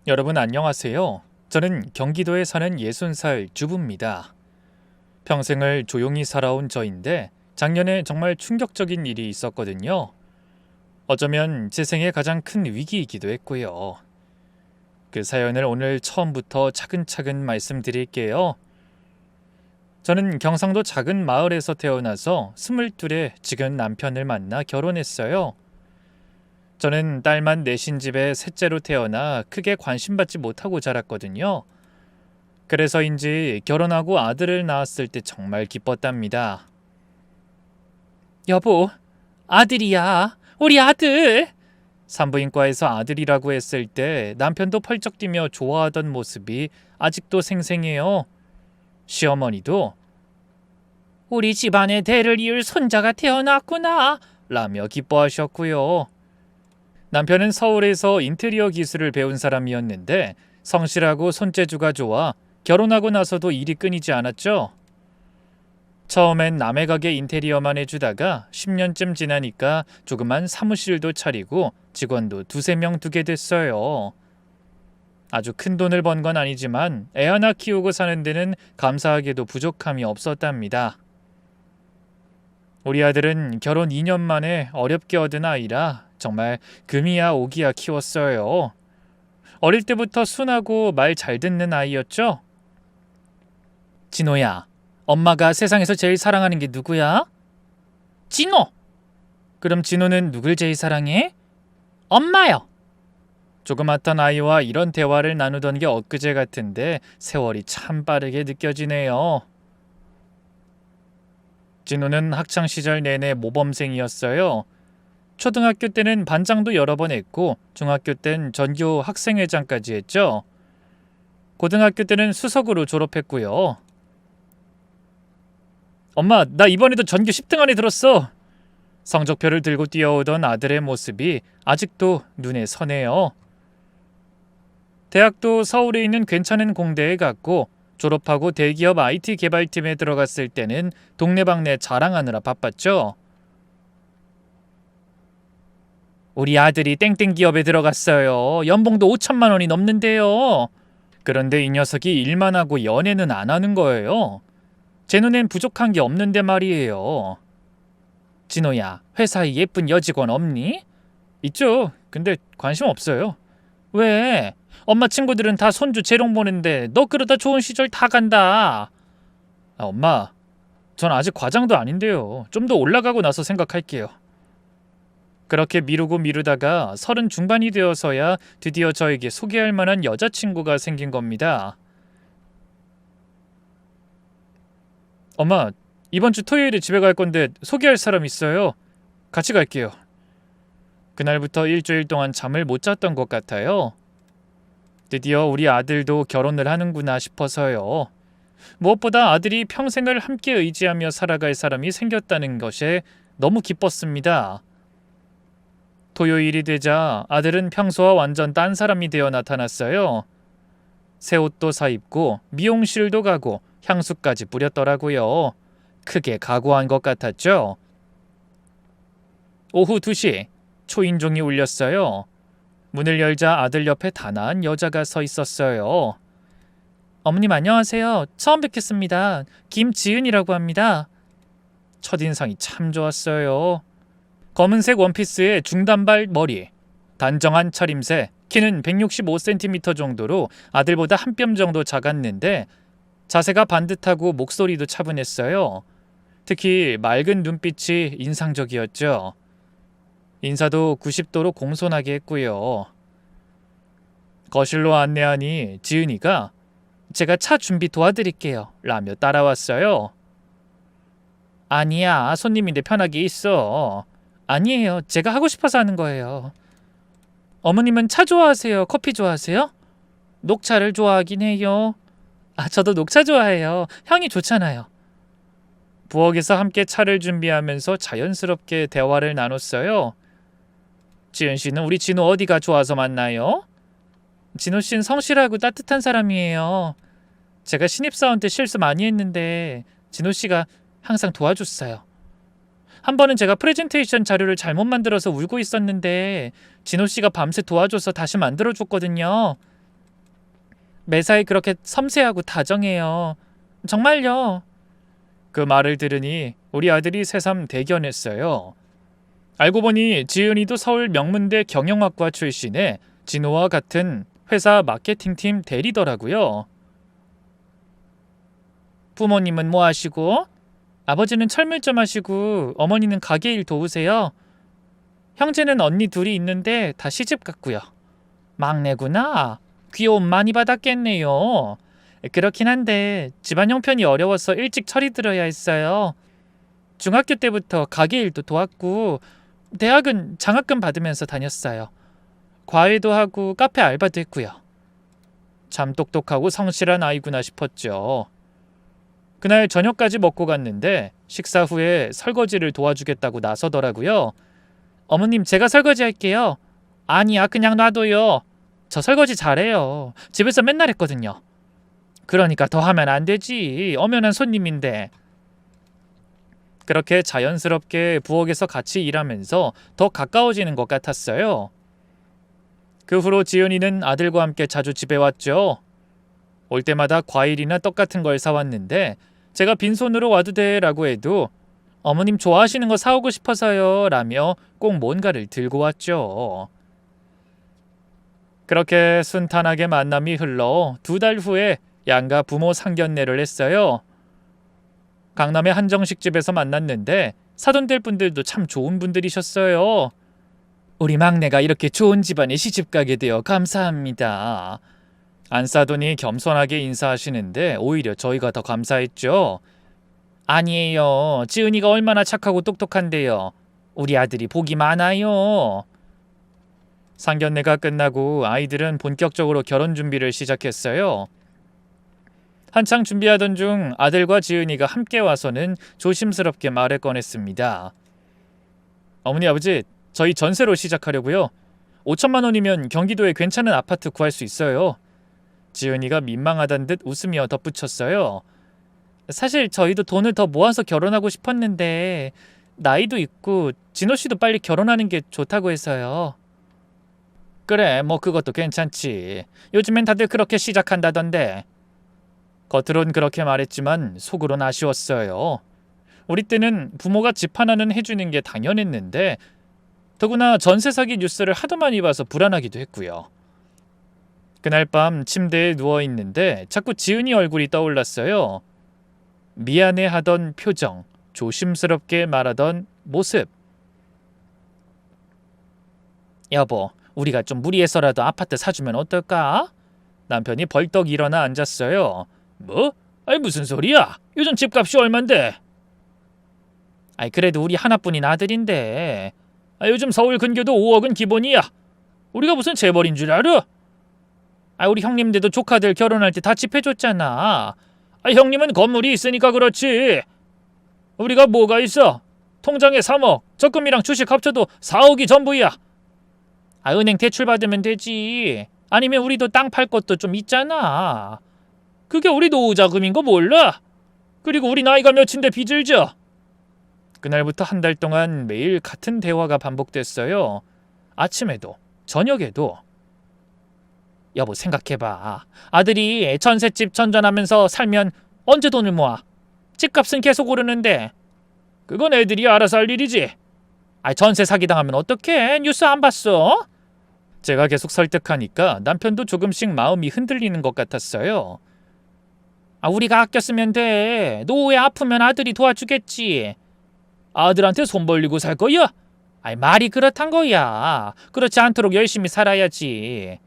여러분 안녕하세요. 저는 경기도에 사는 60살 주부입니다. 평생을 조용히 살아온 저인데 작년에 정말 충격적인 일이 있었거든요. 어쩌면 제 생애 가장 큰 위기이기도 했고요. 그 사연을 오늘 처음부터 차근차근 말씀드릴게요. 저는 경상도 작은 마을에서 태어나서 22에 지금 남편을 만나 결혼했어요. 저는 딸만 넷인 집에 셋째로 태어나 크게 관심받지 못하고 자랐거든요. 그래서인지 결혼하고 아들을 낳았을 때 정말 기뻤답니다. 여보, 아들이야. 우리 아들. 산부인과에서 아들이라고 했을 때 남편도 펄쩍 뛰며 좋아하던 모습이 아직도 생생해요. 시어머니도 우리 집안에 대를 이을 손자가 태어났구나 라며 기뻐하셨고요. 남편은 서울에서 인테리어 기술을 배운 사람이었는데 성실하고 손재주가 좋아 결혼하고 나서도 일이 끊이지 않았죠. 처음엔 남의 가게 인테리어만 해주다가 10년쯤 지나니까 조그만 사무실도 차리고 직원도 두세 명 두게 됐어요. 아주 큰 돈을 번 건 아니지만 애 하나 키우고 사는 데는 감사하게도 부족함이 없었답니다. 우리 아들은 결혼 2년 만에 어렵게 얻은 아이라 정말 금이야 오기야 키웠어요. 어릴 때부터 순하고 말 잘 듣는 아이였죠? 진호야, 엄마가 세상에서 제일 사랑하는 게 누구야? 진호! 그럼 진호는 누굴 제일 사랑해? 엄마요! 조그맣던 아이와 이런 대화를 나누던 게 엊그제 같은데 세월이 참 빠르게 느껴지네요. 진호는 학창시절 내내 모범생이었어요. 초등학교 때는 반장도 여러 번 했고 중학교 땐 전교 학생회장까지 했죠. 고등학교 때는 수석으로 졸업했고요. 엄마, 나 이번에도 전교 10등 안에 들었어. 성적표를 들고 뛰어오던 아들의 모습이 아직도 눈에 선해요. 대학도 서울에 있는 괜찮은 공대에 갔고 졸업하고 대기업 IT 개발팀에 들어갔을 때는 동네방네 자랑하느라 바빴죠. 우리 아들이 땡땡 기업에 들어갔어요. 연봉도 5천만 원이 넘는데요. 그런데 이 녀석이 일만 하고 연애는 안 하는 거예요. 제 눈엔 부족한 게 없는데 말이에요. 진호야, 회사에 예쁜 여직원 없니? 있죠. 근데 관심 없어요. 왜? 엄마 친구들은 다 손주 재롱 보는데 너 그러다 좋은 시절 다 간다. 엄마, 전 아직 과장도 아닌데요. 좀 더 올라가고 나서 생각할게요. 그렇게 미루고 미루다가 30 중반이 되어서야 드디어 저에게 소개할 만한 여자친구가 생긴 겁니다. 엄마, 이번 주 토요일에 집에 갈 건데 소개할 사람 있어요. 같이 갈게요. 그날부터 일주일 동안 잠을 못 잤던 것 같아요. 드디어 우리 아들도 결혼을 하는구나 싶어서요. 무엇보다 아들이 평생을 함께 의지하며 살아갈 사람이 생겼다는 것에 너무 기뻤습니다. 토요일이 되자 아들은 평소와 완전 딴 사람이 되어 나타났어요. 새 옷도 사입고 미용실도 가고 향수까지 뿌렸더라고요. 크게 각오한 것 같았죠. 오후 2시 초인종이 울렸어요. 문을 열자 아들 옆에 단아한 여자가 서 있었어요. 어머님 안녕하세요. 처음 뵙겠습니다. 김지은이라고 합니다. 첫인상이 참 좋았어요. 검은색 원피스에 중단발 머리, 단정한 차림새, 키는 165cm 정도로 아들보다 한 뼘 정도 작았는데 자세가 반듯하고 목소리도 차분했어요. 특히 맑은 눈빛이 인상적이었죠. 인사도 90도로 공손하게 했고요. 거실로 안내하니 지은이가 제가 차 준비 도와드릴게요 라며 따라왔어요. 아니야, 손님인데 편하게 있어. 아니에요, 제가 하고 싶어서 하는 거예요. 어머님은 차 좋아하세요? 커피 좋아하세요? 녹차를 좋아하긴 해요. 저도 녹차 좋아해요. 향이 좋잖아요. 부엌에서 함께 차를 준비하면서 자연스럽게 대화를 나눴어요. 지은 씨는 우리 진호 어디가 좋아서 만나요? 진호 씨는 성실하고 따뜻한 사람이에요. 제가 신입사원 때 실수 많이 했는데 진호 씨가 항상 도와줬어요. 한 번은 제가 프레젠테이션 자료를 잘못 만들어서 울고 있었는데 진호 씨가 밤새 도와줘서 다시 만들어줬거든요. 매사에 그렇게 섬세하고 다정해요. 정말요. 그 말을 들으니 우리 아들이 새삼 대견했어요. 알고 보니 지은이도 서울 명문대 경영학과 출신의 진호와 같은 회사 마케팅팀 대리더라고요. 부모님은 뭐 하시고? 아버지는 철물점 하시고 어머니는 가게일 도우세요. 형제는 언니 둘이 있는데 다 시집 갔고요. 막내구나. 귀여움 많이 받았겠네요. 그렇긴 한데 집안 형편이 어려워서 일찍 철이 들어야 했어요. 중학교 때부터 가게 일도 도왔고 대학은 장학금 받으면서 다녔어요. 과외도 하고 카페 알바도 했고요. 참 똑똑하고 성실한 아이구나 싶었죠. 그날 저녁까지 먹고 갔는데 식사 후에 설거지를 도와주겠다고 나서더라고요. 어머님, 제가 설거지 할게요. 아니야, 그냥 놔둬요. 저 설거지 잘해요. 집에서 맨날 했거든요. 그러니까 더 하면 안 되지. 엄연한 손님인데. 그렇게 자연스럽게 부엌에서 같이 일하면서 더 가까워지는 것 같았어요. 그 후로 지은이는 아들과 함께 자주 집에 왔죠. 올 때마다 과일이나 떡 같은 걸 사왔는데 제가 빈손으로 와도 돼 라고 해도 어머님 좋아하시는 거 사오고 싶어서요 라며 꼭 뭔가를 들고 왔죠. 그렇게 순탄하게 만남이 흘러 2달 후에 양가 부모 상견례를 했어요. 강남의 한정식집에서 만났는데 사돈될 분들도 참 좋은 분들이셨어요. 우리 막내가 이렇게 좋은 집안에 시집가게 되어 감사합니다. 안사돈이 겸손하게 인사하시는데 오히려 저희가 더 감사했죠. 아니에요. 지은이가 얼마나 착하고 똑똑한데요. 우리 아들이 복이 많아요. 상견례가 끝나고 아이들은 본격적으로 결혼 준비를 시작했어요. 한창 준비하던 중 아들과 지은이가 함께 와서는 조심스럽게 말을 꺼냈습니다. 어머니 아버지, 저희 전세로 시작하려고요. 5천만 원이면 경기도에 괜찮은 아파트 구할 수 있어요. 지은이가 민망하단 듯 웃으며 덧붙였어요. 사실 저희도 돈을 더 모아서 결혼하고 싶었는데 나이도 있고 진호 씨도 빨리 결혼하는 게 좋다고 해서요. 그래, 뭐 그것도 괜찮지. 요즘엔 다들 그렇게 시작한다던데. 겉으론 그렇게 말했지만 속으론 아쉬웠어요. 우리 때는 부모가 집 하나는 해주는 게 당연했는데 더구나 전세 사기 뉴스를 하도 많이 봐서 불안하기도 했고요. 그날 밤 침대에 누워있는데 자꾸 지은이 얼굴이 떠올랐어요. 미안해하던 표정, 조심스럽게 말하던 모습. 여보, 우리가 좀 무리해서라도 아파트 사주면 어떨까? 남편이 벌떡 일어나 앉았어요. 뭐? 아이 무슨 소리야? 요즘 집값이 얼만데? 아이 그래도 우리 하나뿐인 아들인데. 요즘 서울 근교도 5억은 기본이야. 우리가 무슨 재벌인 줄 알아? 우리 형님들도 조카들 결혼할 때 다 집 해줬잖아. 형님은 건물이 있으니까 그렇지. 우리가 뭐가 있어? 통장에 3억, 적금이랑 주식 합쳐도 4억이 전부야. 은행 대출 받으면 되지. 아니면 우리도 땅 팔 것도 좀 있잖아. 그게 우리 노후 자금인 거 몰라? 그리고 우리 나이가 몇인데 빚을 져? 그날부터 한 달 동안 매일 같은 대화가 반복됐어요. 아침에도 저녁에도. 여보 생각해봐. 아들이 전셋집 전전하면서 살면 언제 돈을 모아? 집값은 계속 오르는데. 그건 애들이 알아서 할 일이지. 전세 사기당하면 어떡해? 뉴스 안 봤어? 제가 계속 설득하니까 남편도 조금씩 마음이 흔들리는 것 같았어요. 우리가 아껴 쓰면 돼. 노후에 아프면 아들이 도와주겠지. 아들한테 손 벌리고 살 거야? 말이 그렇단 거야. 그렇지 않도록 열심히 살아야지.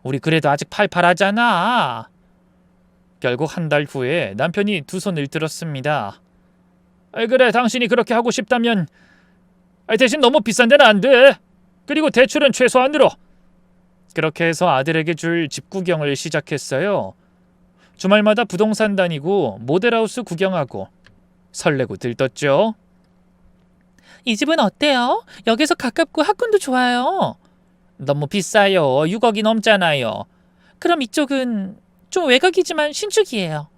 우리 그래도 아직 팔팔하잖아. 결국 한 달 후에 남편이 두 손을 들었습니다. 그래, 당신이 그렇게 하고 싶다면 대신 너무 비싼 데는 안 돼. 그리고 대출은 최소한으로. 그렇게 해서 아들에게 줄 집 구경을 시작했어요. 주말마다 부동산 다니고 모델하우스 구경하고 설레고 들떴죠. 이 집은 어때요? 역에서 가깝고 학군도 좋아요. 너무 비싸요. 6억이 넘잖아요. 그럼 이쪽은 좀 외곽이지만 신축이에요.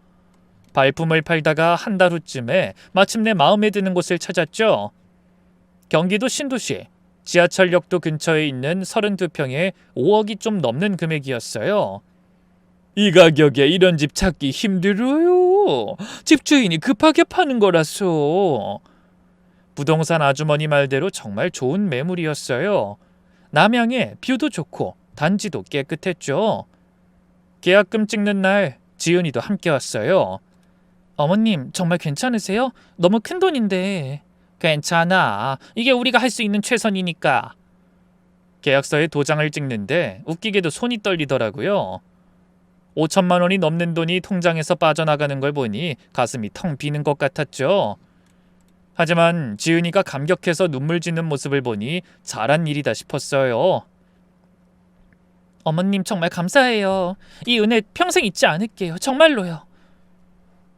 발품을 팔다가 한 달 후쯤에 마침내 마음에 드는 곳을 찾았죠. 경기도 신도시 지하철역도 근처에 있는 32평에 5억이 좀 넘는 금액이었어요. 이 가격에 이런 집 찾기 힘들어요. 집주인이 급하게 파는 거라서. 부동산 아주머니 말대로 정말 좋은 매물이었어요. 남향에 뷰도 좋고 단지도 깨끗했죠. 계약금 찍는 날 지은이도 함께 왔어요. 어머님 정말 괜찮으세요? 너무 큰 돈인데. 괜찮아. 이게 우리가 할 수 있는 최선이니까. 계약서에 도장을 찍는데 웃기게도 손이 떨리더라고요. 5천만 원이 넘는 돈이 통장에서 빠져나가는 걸 보니 가슴이 텅 비는 것 같았죠. 하지만 지은이가 감격해서 눈물 짓는 모습을 보니 잘한 일이다 싶었어요. 어머님 정말 감사해요. 이 은혜 평생 잊지 않을게요. 정말로요.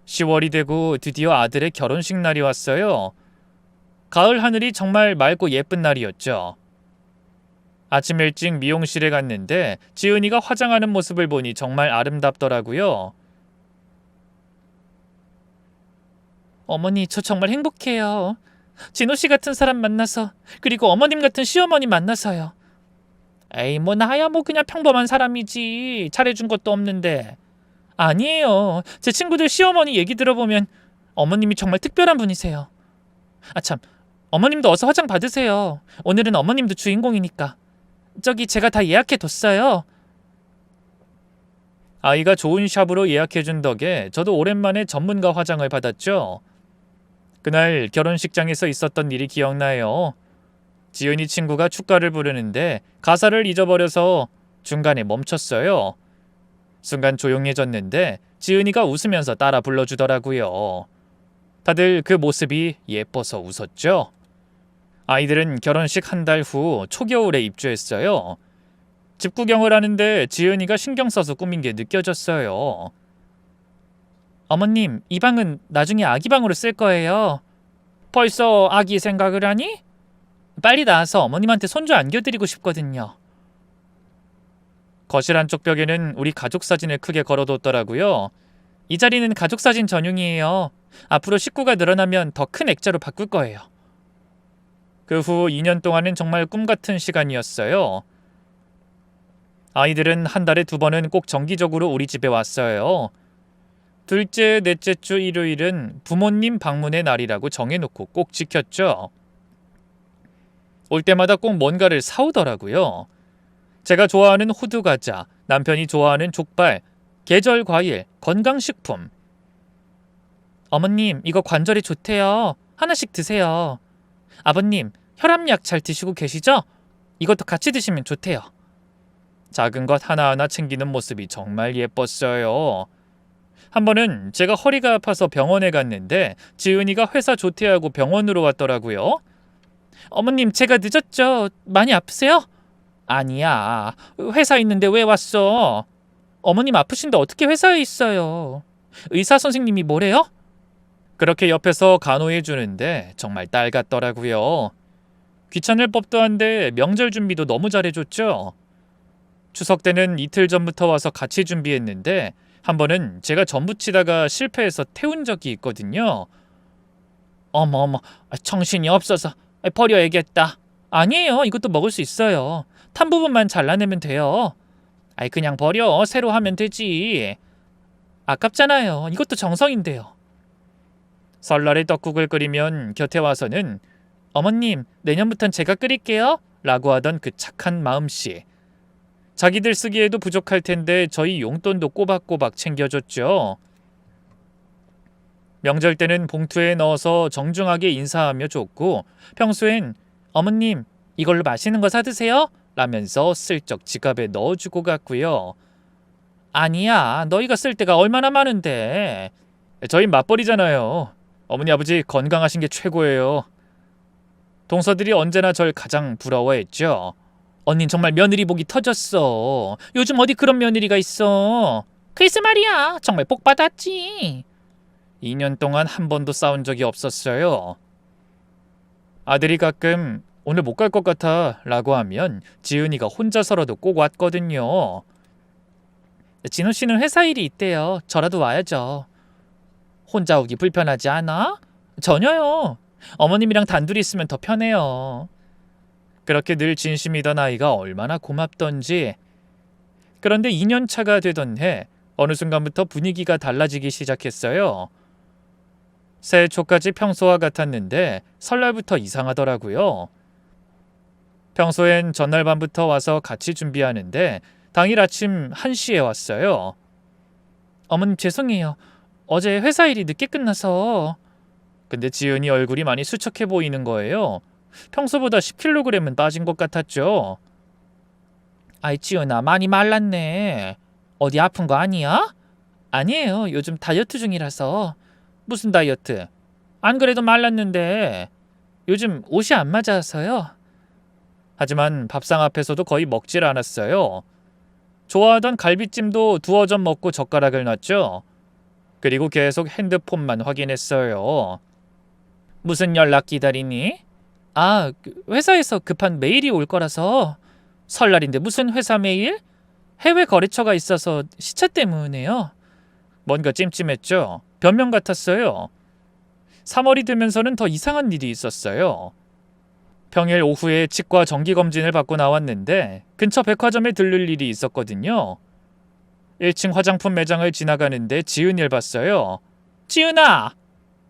10월이 되고 드디어 아들의 결혼식 날이 왔어요. 가을 하늘이 정말 맑고 예쁜 날이었죠. 아침 일찍 미용실에 갔는데 지은이가 화장하는 모습을 보니 정말 아름답더라고요. 어머니 저 정말 행복해요. 진호 씨 같은 사람 만나서, 그리고 어머님 같은 시어머니 만나서요. 에이 뭐 나야 뭐 그냥 평범한 사람이지. 잘해준 것도 없는데. 아니에요. 제 친구들 시어머니 얘기 들어보면 어머님이 정말 특별한 분이세요. 아참, 어머님도 어서 화장 받으세요. 오늘은 어머님도 주인공이니까. 저기 제가 다 예약해뒀어요. 아이가 좋은 샵으로 예약해준 덕에 저도 오랜만에 전문가 화장을 받았죠. 그날 결혼식장에서 있었던 일이 기억나요. 지은이 친구가 축가를 부르는데 가사를 잊어버려서 중간에 멈췄어요. 순간 조용해졌는데 지은이가 웃으면서 따라 불러주더라고요. 다들 그 모습이 예뻐서 웃었죠. 아이들은 결혼식 한 달 후 초겨울에 입주했어요. 집 구경을 하는데 지은이가 신경 써서 꾸민 게 느껴졌어요. 어머님, 이 방은 나중에 아기 방으로 쓸 거예요. 벌써 아기 생각을 하니? 빨리 나와서 어머님한테 손주 안겨드리고 싶거든요. 거실 한쪽 벽에는 우리 가족 사진을 크게 걸어뒀더라고요. 이 자리는 가족 사진 전용이에요. 앞으로 식구가 늘어나면 더 큰 액자로 바꿀 거예요. 그 후 2년 동안은 정말 꿈같은 시간이었어요. 아이들은 한 달에 2번은 꼭 정기적으로 우리 집에 왔어요. 둘째, 넷째 주 일요일은 부모님 방문의 날이라고 정해놓고 꼭 지켰죠. 올 때마다 꼭 뭔가를 사오더라고요. 제가 좋아하는 호두과자, 남편이 좋아하는 족발, 계절 과일, 건강식품. 어머님, 이거 관절에 좋대요. 하나씩 드세요. 아버님, 혈압약 잘 드시고 계시죠? 이것도 같이 드시면 좋대요. 작은 것 하나하나 챙기는 모습이 정말 예뻤어요. 한 번은 제가 허리가 아파서 병원에 갔는데 지은이가 회사 조퇴하고 병원으로 왔더라고요. 어머님, 제가 늦었죠? 많이 아프세요? 아니야. 회사에 있는데 왜 왔어? 어머님 아프신데 어떻게 회사에 있어요? 의사 선생님이 뭐래요? 그렇게 옆에서 간호해 주는데 정말 딸 같더라고요. 귀찮을 법도 한데 명절 준비도 너무 잘해줬죠. 추석 때는 이틀 전부터 와서 같이 준비했는데 한 번은 제가 전 부치다가 실패해서 태운 적이 있거든요. 어머, 정신이 없어서 버려야겠다. 아니에요, 이것도 먹을 수 있어요. 탄 부분만 잘라내면 돼요. 그냥 버려, 새로 하면 되지. 아깝잖아요. 이것도 정성인데요. 설날에 떡국을 끓이면 곁에 와서는 어머님, 내년부턴 제가 끓일게요 라고 하던 그 착한 마음씨. 자기들 쓰기에도 부족할 텐데 저희 용돈도 꼬박꼬박 챙겨줬죠. 명절 때는 봉투에 넣어서 정중하게 인사하며 줬고, 평소엔 어머님, 이걸로 맛있는 거 사드세요 라면서 슬쩍 지갑에 넣어주고 갔고요. 아니야, 너희가 쓸 데가 얼마나 많은데. 저희 맞벌이잖아요. 어머니 아버지 건강하신 게 최고예요. 동서들이 언제나 절 가장 부러워했죠. 언닌 정말 며느리 복이 터졌어. 요즘 어디 그런 며느리가 있어. 글쎄 말이야, 정말 복 받았지. 2년 동안 한 번도 싸운 적이 없었어요. 아들이 가끔 오늘 못 갈 것 같아 라고 하면 지은이가 혼자서라도 꼭 왔거든요. 진호 씨는 회사 일이 있대요. 저라도 와야죠. 혼자 오기 불편하지 않아? 전혀요. 어머님이랑 단둘이 있으면 더 편해요. 그렇게 늘 진심이던 아이가 얼마나 고맙던지. 그런데 2년 차가 되던 해 어느 순간부터 분위기가 달라지기 시작했어요. 새해 초까지 평소와 같았는데 설날부터 이상하더라고요. 평소엔 전날 밤부터 와서 같이 준비하는데 당일 아침 1시에 왔어요. 어머님 죄송해요. 어제 회사 일이 늦게 끝나서. 근데 지은이 얼굴이 많이 수척해 보이는 거예요. 평소보다 10kg은 빠진 것 같았죠. 아이 지은아 많이 말랐네. 어디 아픈 거 아니야? 아니에요. 요즘 다이어트 중이라서. 무슨 다이어트? 안 그래도 말랐는데 요즘 옷이 안 맞아서요. 하지만 밥상 앞에서도 거의 먹질 않았어요. 좋아하던 갈비찜도 두어 점 먹고 젓가락을 놨죠. 그리고 계속 핸드폰만 확인했어요. 무슨 연락 기다리니? 회사에서 급한 메일이 올 거라서. 설날인데 무슨 회사 메일? 해외 거래처가 있어서 시차 때문에요. 뭔가 찜찜했죠. 변명 같았어요. 3월이 되면서는 더 이상한 일이 있었어요. 평일 오후에 치과 정기검진을 받고 나왔는데 근처 백화점에 들를 일이 있었거든요. 1층 화장품 매장을 지나가는데 지은이를 봤어요. 지은아!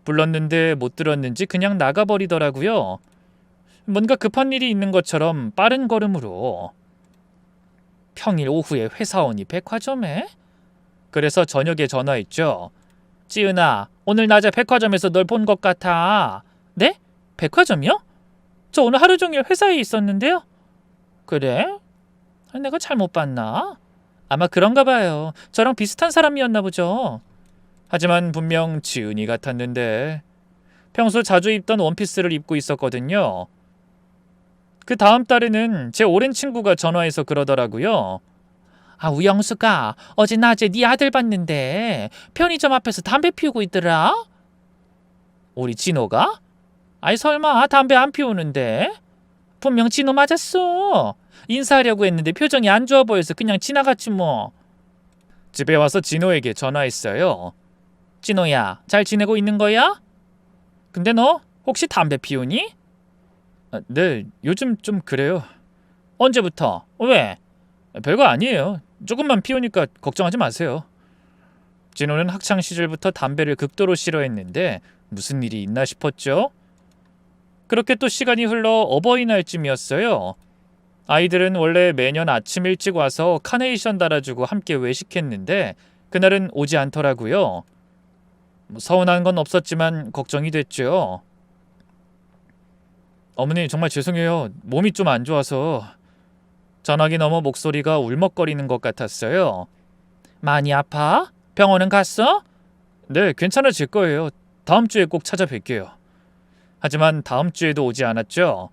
불렀는데 못 들었는지 그냥 나가버리더라고요. 뭔가 급한 일이 있는 것처럼 빠른 걸음으로. 평일 오후에 회사원이 백화점에? 그래서 저녁에 전화했죠. 지은아, 오늘 낮에 백화점에서 널 본 것 같아. 네? 백화점이요? 저 오늘 하루 종일 회사에 있었는데요. 그래? 내가 잘못 봤나? 아마 그런가 봐요. 저랑 비슷한 사람이었나 보죠. 하지만 분명 지은이 같았는데 평소 자주 입던 원피스를 입고 있었거든요. 그 다음 달에는 제 오랜 친구가 전화해서 그러더라고요. 우영수가 어제 낮에 네 아들 봤는데 편의점 앞에서 담배 피우고 있더라. 우리 진호가? 아이 설마 담배 안 피우는데? 분명 진호 맞았어. 인사하려고 했는데 표정이 안 좋아 보여서 그냥 지나갔지 뭐. 집에 와서 진호에게 전화했어요. 진호야, 잘 지내고 있는 거야? 근데 너 혹시 담배 피우니? 네, 요즘 좀 그래요. 언제부터? 왜? 별거 아니에요. 조금만 피우니까 걱정하지 마세요. 진호는 학창 시절부터 담배를 극도로 싫어했는데 무슨 일이 있나 싶었죠. 그렇게 또 시간이 흘러 어버이날쯤이었어요. 아이들은 원래 매년 아침 일찍 와서 카네이션 달아주고 함께 외식했는데 그날은 오지 않더라고요. 서운한 건 없었지만 걱정이 됐죠. 어머니 정말 죄송해요. 몸이 좀 안 좋아서. 전화기 너머 목소리가 울먹거리는 것 같았어요. 많이 아파? 병원은 갔어? 네, 괜찮아질 거예요. 다음 주에 꼭 찾아뵐게요. 하지만 다음 주에도 오지 않았죠.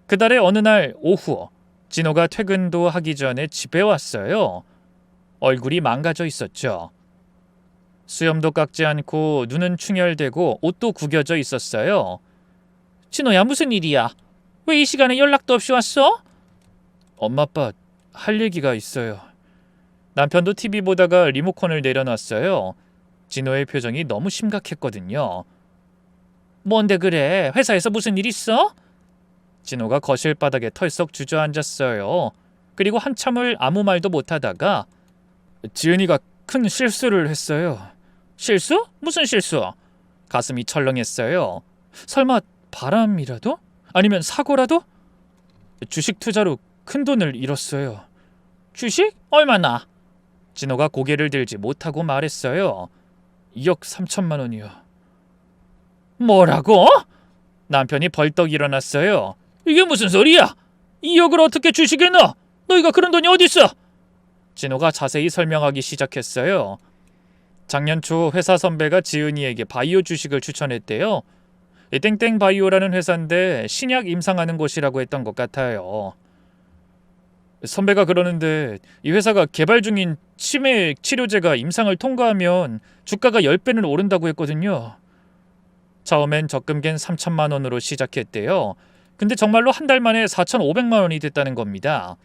그달의 어느 날 오후, 진호가 퇴근도 하기 전에 집에 왔어요. 얼굴이 망가져 있었죠. 수염도 깎지 않고 눈은 충혈되고 옷도 구겨져 있었어요. 진호야, 무슨 일이야? 왜 이 시간에 연락도 없이 왔어? 엄마 아빠 할 얘기가 있어요. 남편도 TV 보다가 리모컨을 내려놨어요. 진호의 표정이 너무 심각했거든요. 뭔데 그래? 회사에서 무슨 일 있어? 진호가 거실 바닥에 털썩 주저앉았어요. 그리고 한참을 아무 말도 못하다가 지은이가 큰 실수를 했어요. 실수? 무슨 실수? 가슴이 철렁했어요. 설마 바람이라도? 아니면 사고라도? 주식 투자로 큰 돈을 잃었어요. 주식? 얼마나? 진호가 고개를 들지 못하고 말했어요. 2억 3천만 원이요. 뭐라고? 남편이 벌떡 일어났어요. 이게 무슨 소리야? 2억을 어떻게 주식에 넣어? 너희가 그런 돈이 어딨어? 진호가 자세히 설명하기 시작했어요. 작년 초 회사 선배가 지은이에게 바이오 주식을 추천했대요. 땡땡 바이오라는 회사인데 신약 임상하는 곳이라고 했던 것 같아요. 선배가 그러는데 이 회사가 개발 중인 치매 치료제가 임상을 통과하면 주가가 10배는 오른다고 했거든요. 처음엔 적금겐 3천만 원으로 시작했대요. 근데 정말로 한 달 만에 4,500만 원이 됐다는 겁니다.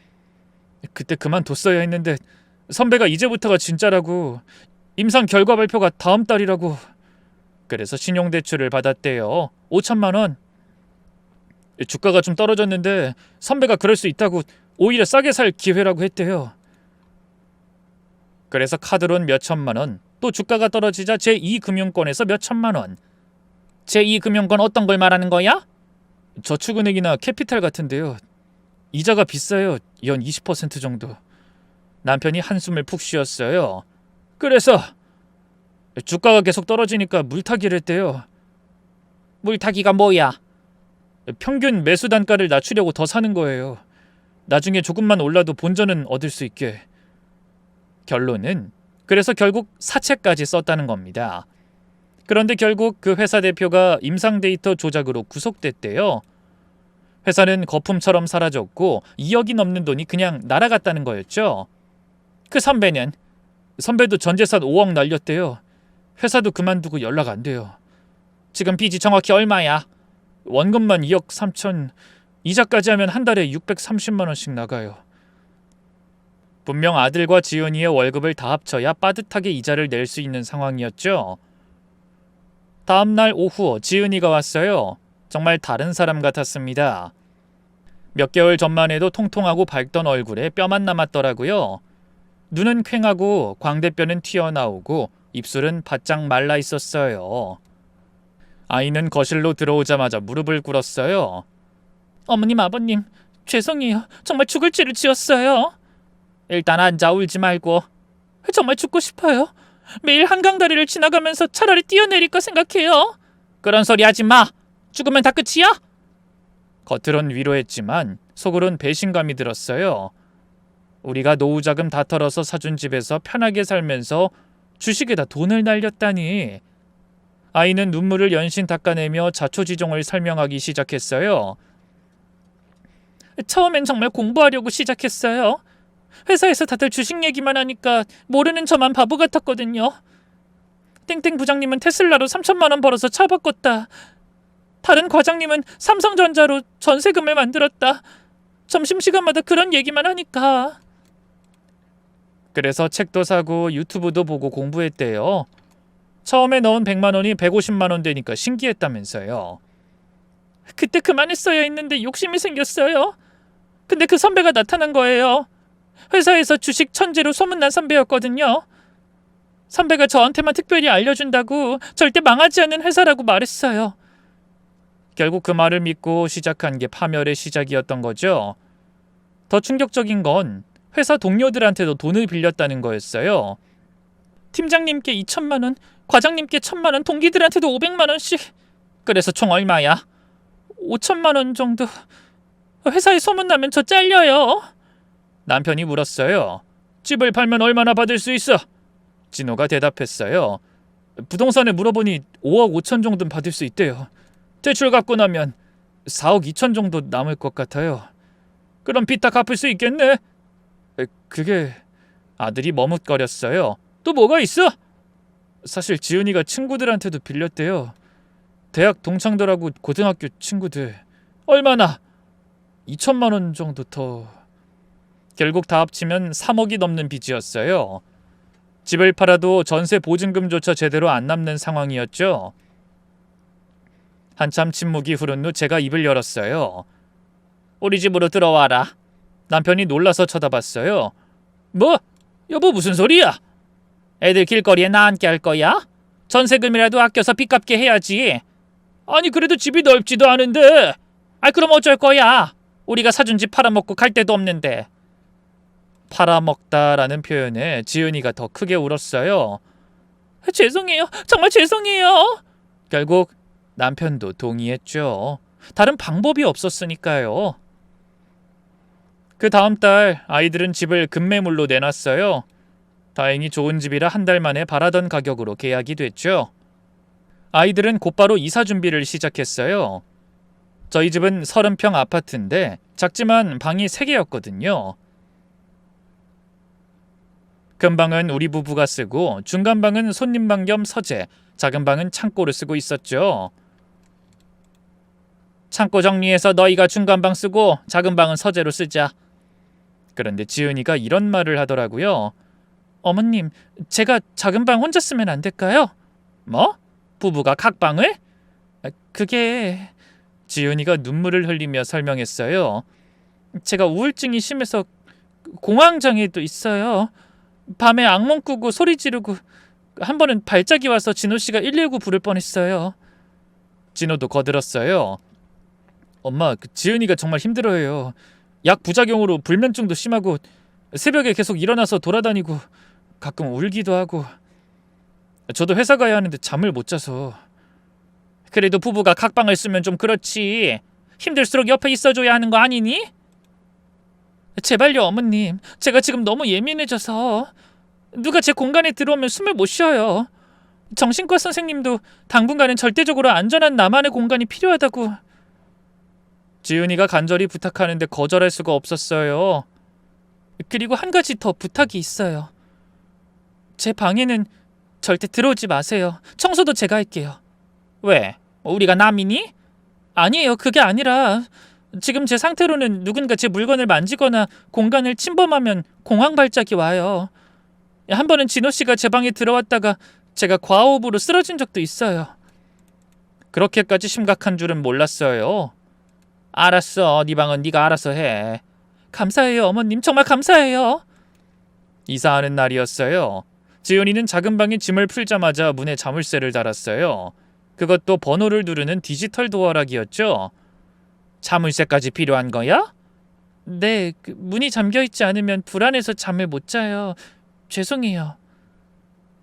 그때 그만뒀어야 했는데 선배가 이제부터가 진짜라고, 임상 결과 발표가 다음 달이라고. 그래서 신용대출을 받았대요. 5천만 원. 주가가 좀 떨어졌는데 선배가 그럴 수 있다고 오히려 싸게 살 기회라고 했대요. 그래서 카드론 몇 천만 원, 또 주가가 떨어지자 제2금융권에서 몇 천만 원. 제2금융권 어떤 걸 말하는 거야? 저축은행이나 캐피탈 같은데요. 이자가 비싸요. 연 20% 정도. 남편이 한숨을 푹 쉬었어요. 그래서 주가가 계속 떨어지니까 물타기를 했대요. 물타기가 뭐야? 평균 매수 단가를 낮추려고 더 사는 거예요. 나중에 조금만 올라도 본전은 얻을 수 있게. 결론은 그래서 결국 사채까지 썼다는 겁니다. 그런데 결국 그 회사 대표가 임상 데이터 조작으로 구속됐대요. 회사는 거품처럼 사라졌고 2억이 넘는 돈이 그냥 날아갔다는 거였죠. 그 선배도 전재산 5억 날렸대요. 회사도 그만두고 연락 안 돼요. 지금 빚이 정확히 얼마야? 원금만 2억 3천, 이자까지 하면 한 달에 630만 원씩 나가요. 분명 아들과 지은이의 월급을 다 합쳐야 빠듯하게 이자를 낼 수 있는 상황이었죠. 다음 날 오후 지은이가 왔어요. 정말 다른 사람 같았습니다. 몇 개월 전만 해도 통통하고 밝던 얼굴에 뼈만 남았더라고요. 눈은 퀭하고 광대뼈는 튀어나오고 입술은 바짝 말라 있었어요. 아이는 거실로 들어오자마자 무릎을 꿇었어요. 어머님, 아버님, 죄송해요. 정말 죽을 죄를 지었어요. 일단 앉아, 울지 말고. 정말 죽고 싶어요. 매일 한강다리를 지나가면서 차라리 뛰어내릴까 생각해요. 그런 소리 하지 마. 죽으면 다 끝이야? 겉으론 위로했지만 속으론 배신감이 들었어요. 우리가 노후자금 다 털어서 사준 집에서 편하게 살면서 주식에다 돈을 날렸다니. 아이는 눈물을 연신 닦아내며 자초지종을 설명하기 시작했어요. 처음엔 정말 공부하려고 시작했어요. 회사에서 다들 주식 얘기만 하니까 모르는 저만 바보 같았거든요. 땡땡 부장님은 테슬라로 3천만 원 벌어서 차 바꿨다. 다른 과장님은 삼성전자로 전세금을 만들었다. 점심시간마다 그런 얘기만 하니까. 그래서 책도 사고 유튜브도 보고 공부했대요. 처음에 넣은 100만 원이 150만 원 되니까 신기했다면서요. 그때 그만했어야 했는데 욕심이 생겼어요. 근데 그 선배가 나타난 거예요. 회사에서 주식 천재로 소문난 선배였거든요. 선배가 저한테만 특별히 알려준다고 절대 망하지 않는 회사라고 말했어요. 결국 그 말을 믿고 시작한 게 파멸의 시작이었던 거죠. 더 충격적인 건 회사 동료들한테도 돈을 빌렸다는 거였어요. 팀장님께 2천만 원, 과장님께 1,000만 원, 동기들한테도 500만 원씩. 그래서 총 얼마야? 5천만 원 정도. 회사에 소문나면 저 잘려요. 남편이 물었어요. 집을 팔면 얼마나 받을 수 있어? 진호가 대답했어요. 부동산에 물어보니 5억 5천 정도는 받을 수 있대요. 대출 갚고 나면 4억 2천 정도 남을 것 같아요. 그럼 빚 다 갚을 수 있겠네? 그게... 아들이 머뭇거렸어요. 또 뭐가 있어? 사실 지은이가 친구들한테도 빌렸대요. 대학 동창들하고 고등학교 친구들. 얼마나? 2천만 원 정도 더. 결국 다 합치면 3억이 넘는 빚이었어요. 집을 팔아도 전세 보증금조차 제대로 안 남는 상황이었죠. 한참 침묵이 흐른 후 제가 입을 열었어요. 우리 집으로 들어와라. 남편이 놀라서 쳐다봤어요. 뭐? 여보 무슨 소리야? 애들 길거리에 나 앉게 할 거야? 전세금이라도 아껴서 빚 갚게 해야지. 아니 그래도 집이 넓지도 않은데. 그럼 어쩔 거야? 우리가 사준 집 팔아먹고 갈 데도 없는데. 팔아먹다라는 표현에 지은이가 더 크게 울었어요. 죄송해요. 정말 죄송해요. 결국 남편도 동의했죠. 다른 방법이 없었으니까요. 그 다음 달 아이들은 집을 급매물로 내놨어요. 다행히 좋은 집이라 한 달 만에 바라던 가격으로 계약이 됐죠. 아이들은 곧바로 이사 준비를 시작했어요. 저희 집은 30평 아파트인데 작지만 방이 3개였거든요. 큰 방은 우리 부부가 쓰고 중간 방은 손님방 겸 서재, 작은 방은 창고를 쓰고 있었죠. 창고 정리해서 너희가 중간 방 쓰고 작은 방은 서재로 쓰자. 그런데 지은이가 이런 말을 하더라고요. 어머님, 제가 작은 방 혼자 쓰면 안 될까요? 뭐? 부부가 각방을? 그게... 지은이가 눈물을 흘리며 설명했어요. 제가 우울증이 심해서 공황장애도 있어요. 밤에 악몽 꾸고 소리 지르고 한 번은 발작이 와서 진호 씨가 119 부를 뻔했어요. 진호도 거들었어요. 엄마, 지은이가 정말 힘들어해요. 약 부작용으로 불면증도 심하고 새벽에 계속 일어나서 돌아다니고 가끔 울기도 하고. 저도 회사 가야 하는데 잠을 못 자서. 그래도 부부가 각방을 쓰면 좀 그렇지. 힘들수록 옆에 있어줘야 하는 거 아니니? 제발요, 어머님. 제가 지금 너무 예민해져서 누가 제 공간에 들어오면 숨을 못 쉬어요. 정신과 선생님도 당분간은 절대적으로 안전한 나만의 공간이 필요하다고. 지은이가 간절히 부탁하는데 거절할 수가 없었어요. 그리고 한 가지 더 부탁이 있어요. 제 방에는 절대 들어오지 마세요. 청소도 제가 할게요. 왜? 우리가 남이니? 아니에요. 그게 아니라 지금 제 상태로는 누군가 제 물건을 만지거나 공간을 침범하면 공황 발작이 와요. 한 번은 진호 씨가 제 방에 들어왔다가 제가 과호흡으로 쓰러진 적도 있어요. 그렇게까지 심각한 줄은 몰랐어요. 알았어. 네 방은 네가 알아서 해. 감사해요, 어머님. 정말 감사해요. 이사하는 날이었어요. 지은이는 작은 방에 짐을 풀자마자 문에 자물쇠를 달았어요. 그것도 번호를 누르는 디지털 도어락이었죠. 자물쇠까지 필요한 거야? 네, 문이 잠겨있지 않으면 불안해서 잠을 못 자요. 죄송해요.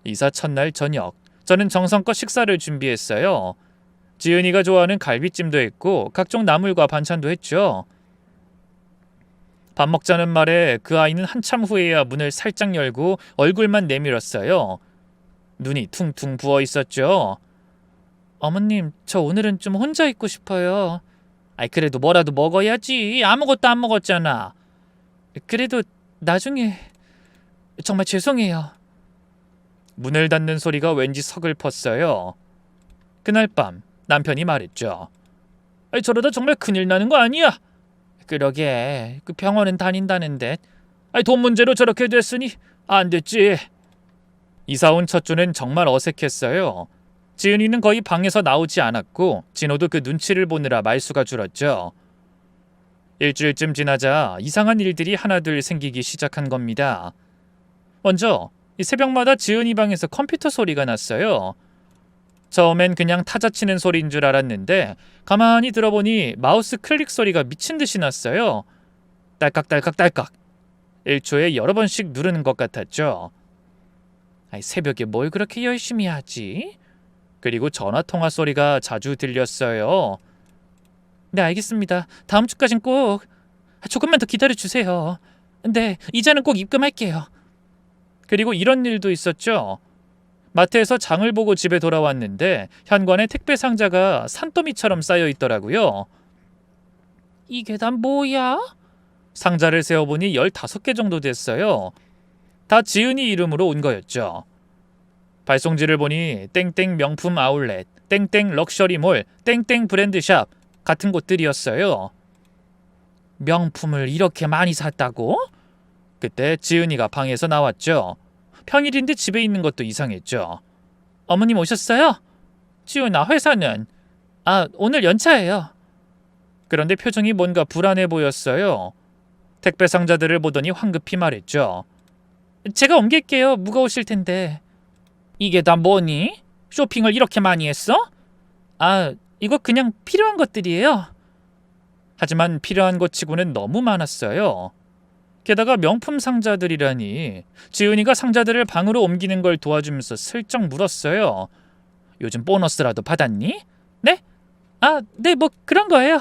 이사 첫날 저녁, 저는 정성껏 식사를 준비했어요. 지은이가 좋아하는 갈비찜도 했고 각종 나물과 반찬도 했죠. 밥 먹자는 말에 그 아이는 한참 후에야 문을 살짝 열고 얼굴만 내밀었어요. 눈이 퉁퉁 부어 있었죠. 어머님, 저 오늘은 좀 혼자 있고 싶어요. 아이, 그래도 뭐라도 먹어야지. 아무것도 안 먹었잖아. 그래도 나중에. 정말 죄송해요. 문을 닫는 소리가 왠지 서글펐어요. 그날 밤 남편이 말했죠. 아이, 저러다 정말 큰일 나는 거 아니야? 그러게, 그 병원은 다닌다는데. 아이, 돈 문제로 저렇게 됐으니 안 됐지. 이사 온 첫 주는 정말 어색했어요. 지은이는 거의 방에서 나오지 않았고 진호도 그 눈치를 보느라 말수가 줄었죠. 일주일쯤 지나자 이상한 일들이 하나둘 생기기 시작한 겁니다. 먼저 이 새벽마다 지은이 방에서 컴퓨터 소리가 났어요. 처음엔 그냥 타자 치는 소리인 줄 알았는데 가만히 들어보니 마우스 클릭 소리가 미친 듯이 났어요. 딸깍딸깍딸깍. 1초에 여러 번씩 누르는 것 같았죠. 아이, 새벽에 뭘 그렇게 열심히 하지? 그리고 전화통화 소리가 자주 들렸어요. 네, 알겠습니다. 다음 주까진 꼭. 조금만 더 기다려주세요. 네, 이자는 꼭 입금할게요. 그리고 이런 일도 있었죠. 마트에서 장을 보고 집에 돌아왔는데 현관에 택배 상자가 산더미처럼 쌓여 있더라고요. 이게 다 뭐야? 상자를 세어보니 15개 정도 됐어요. 다 지은이 이름으로 온 거였죠. 발송지를 보니 땡땡 명품 아울렛, 땡땡 럭셔리몰, 땡땡 브랜드샵 같은 곳들이었어요. 명품을 이렇게 많이 샀다고? 그때 지은이가 방에서 나왔죠. 평일인데 집에 있는 것도 이상했죠. 어머님 오셨어요? 지은아, 회사는? 오늘 연차예요. 그런데 표정이 뭔가 불안해 보였어요. 택배 상자들을 보더니 황급히 말했죠. 제가 옮길게요. 무거우실 텐데. 이게 다 뭐니? 쇼핑을 이렇게 많이 했어? 이거 그냥 필요한 것들이에요. 하지만 필요한 것 치고는 너무 많았어요. 게다가 명품 상자들이라니. 지은이가 상자들을 방으로 옮기는 걸 도와주면서 슬쩍 물었어요. 요즘 보너스라도 받았니? 네? 네, 뭐 그런 거예요.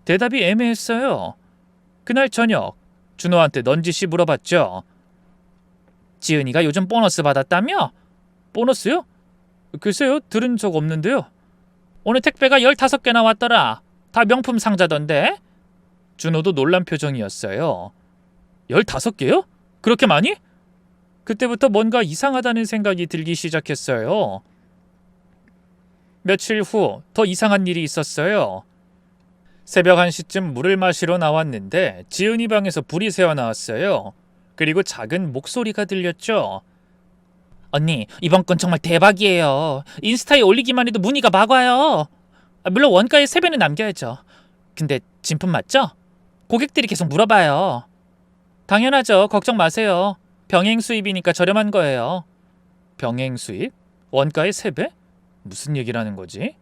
대답이 애매했어요. 그날 저녁 준호한테 넌지시 물어봤죠. 지은이가 요즘 보너스 받았다며? 보너스요? 글쎄요, 들은 적 없는데요. 오늘 택배가 15개나 왔더라. 다 명품 상자던데. 준호도 놀란 표정이었어요. 15개요? 그렇게 많이? 그때부터 뭔가 이상하다는 생각이 들기 시작했어요. 며칠 후 더 이상한 일이 있었어요. 새벽 1시쯤 물을 마시러 나왔는데 지은이 방에서 불이 새어나왔어요. 그리고 작은 목소리가 들렸죠. 언니, 이번 건 정말 대박이에요. 인스타에 올리기만 해도 문의가 막 와요. 물론 원가에 3배는 남겨야죠. 근데 진품 맞죠? 고객들이 계속 물어봐요. 당연하죠. 걱정 마세요. 병행 수입이니까 저렴한 거예요. 병행 수입? 원가의 3배? 무슨 얘기를 하는 거지?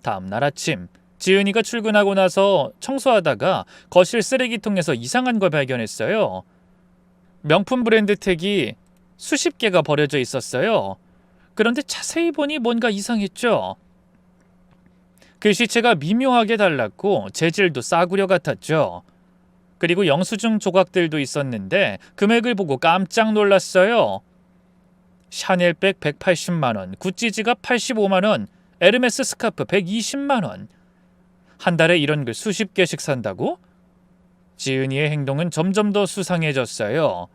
다음 날 아침, 지은이가 출근하고 나서 청소하다가 거실 쓰레기통에서 이상한 걸 발견했어요. 명품 브랜드 택이 수십 개가 버려져 있었어요. 그런데 자세히 보니 뭔가 이상했죠. 글씨체가 미묘하게 달랐고 재질도 싸구려 같았죠. 그리고 영수증 조각들도 있었는데 금액을 보고 깜짝 놀랐어요. 샤넬백 180만원, 구찌 지갑 85만원, 에르메스 스카프 120만원. 한 달에 이런 글 수십 개씩 산다고? 지은이의 행동은 점점 더 수상해졌어요.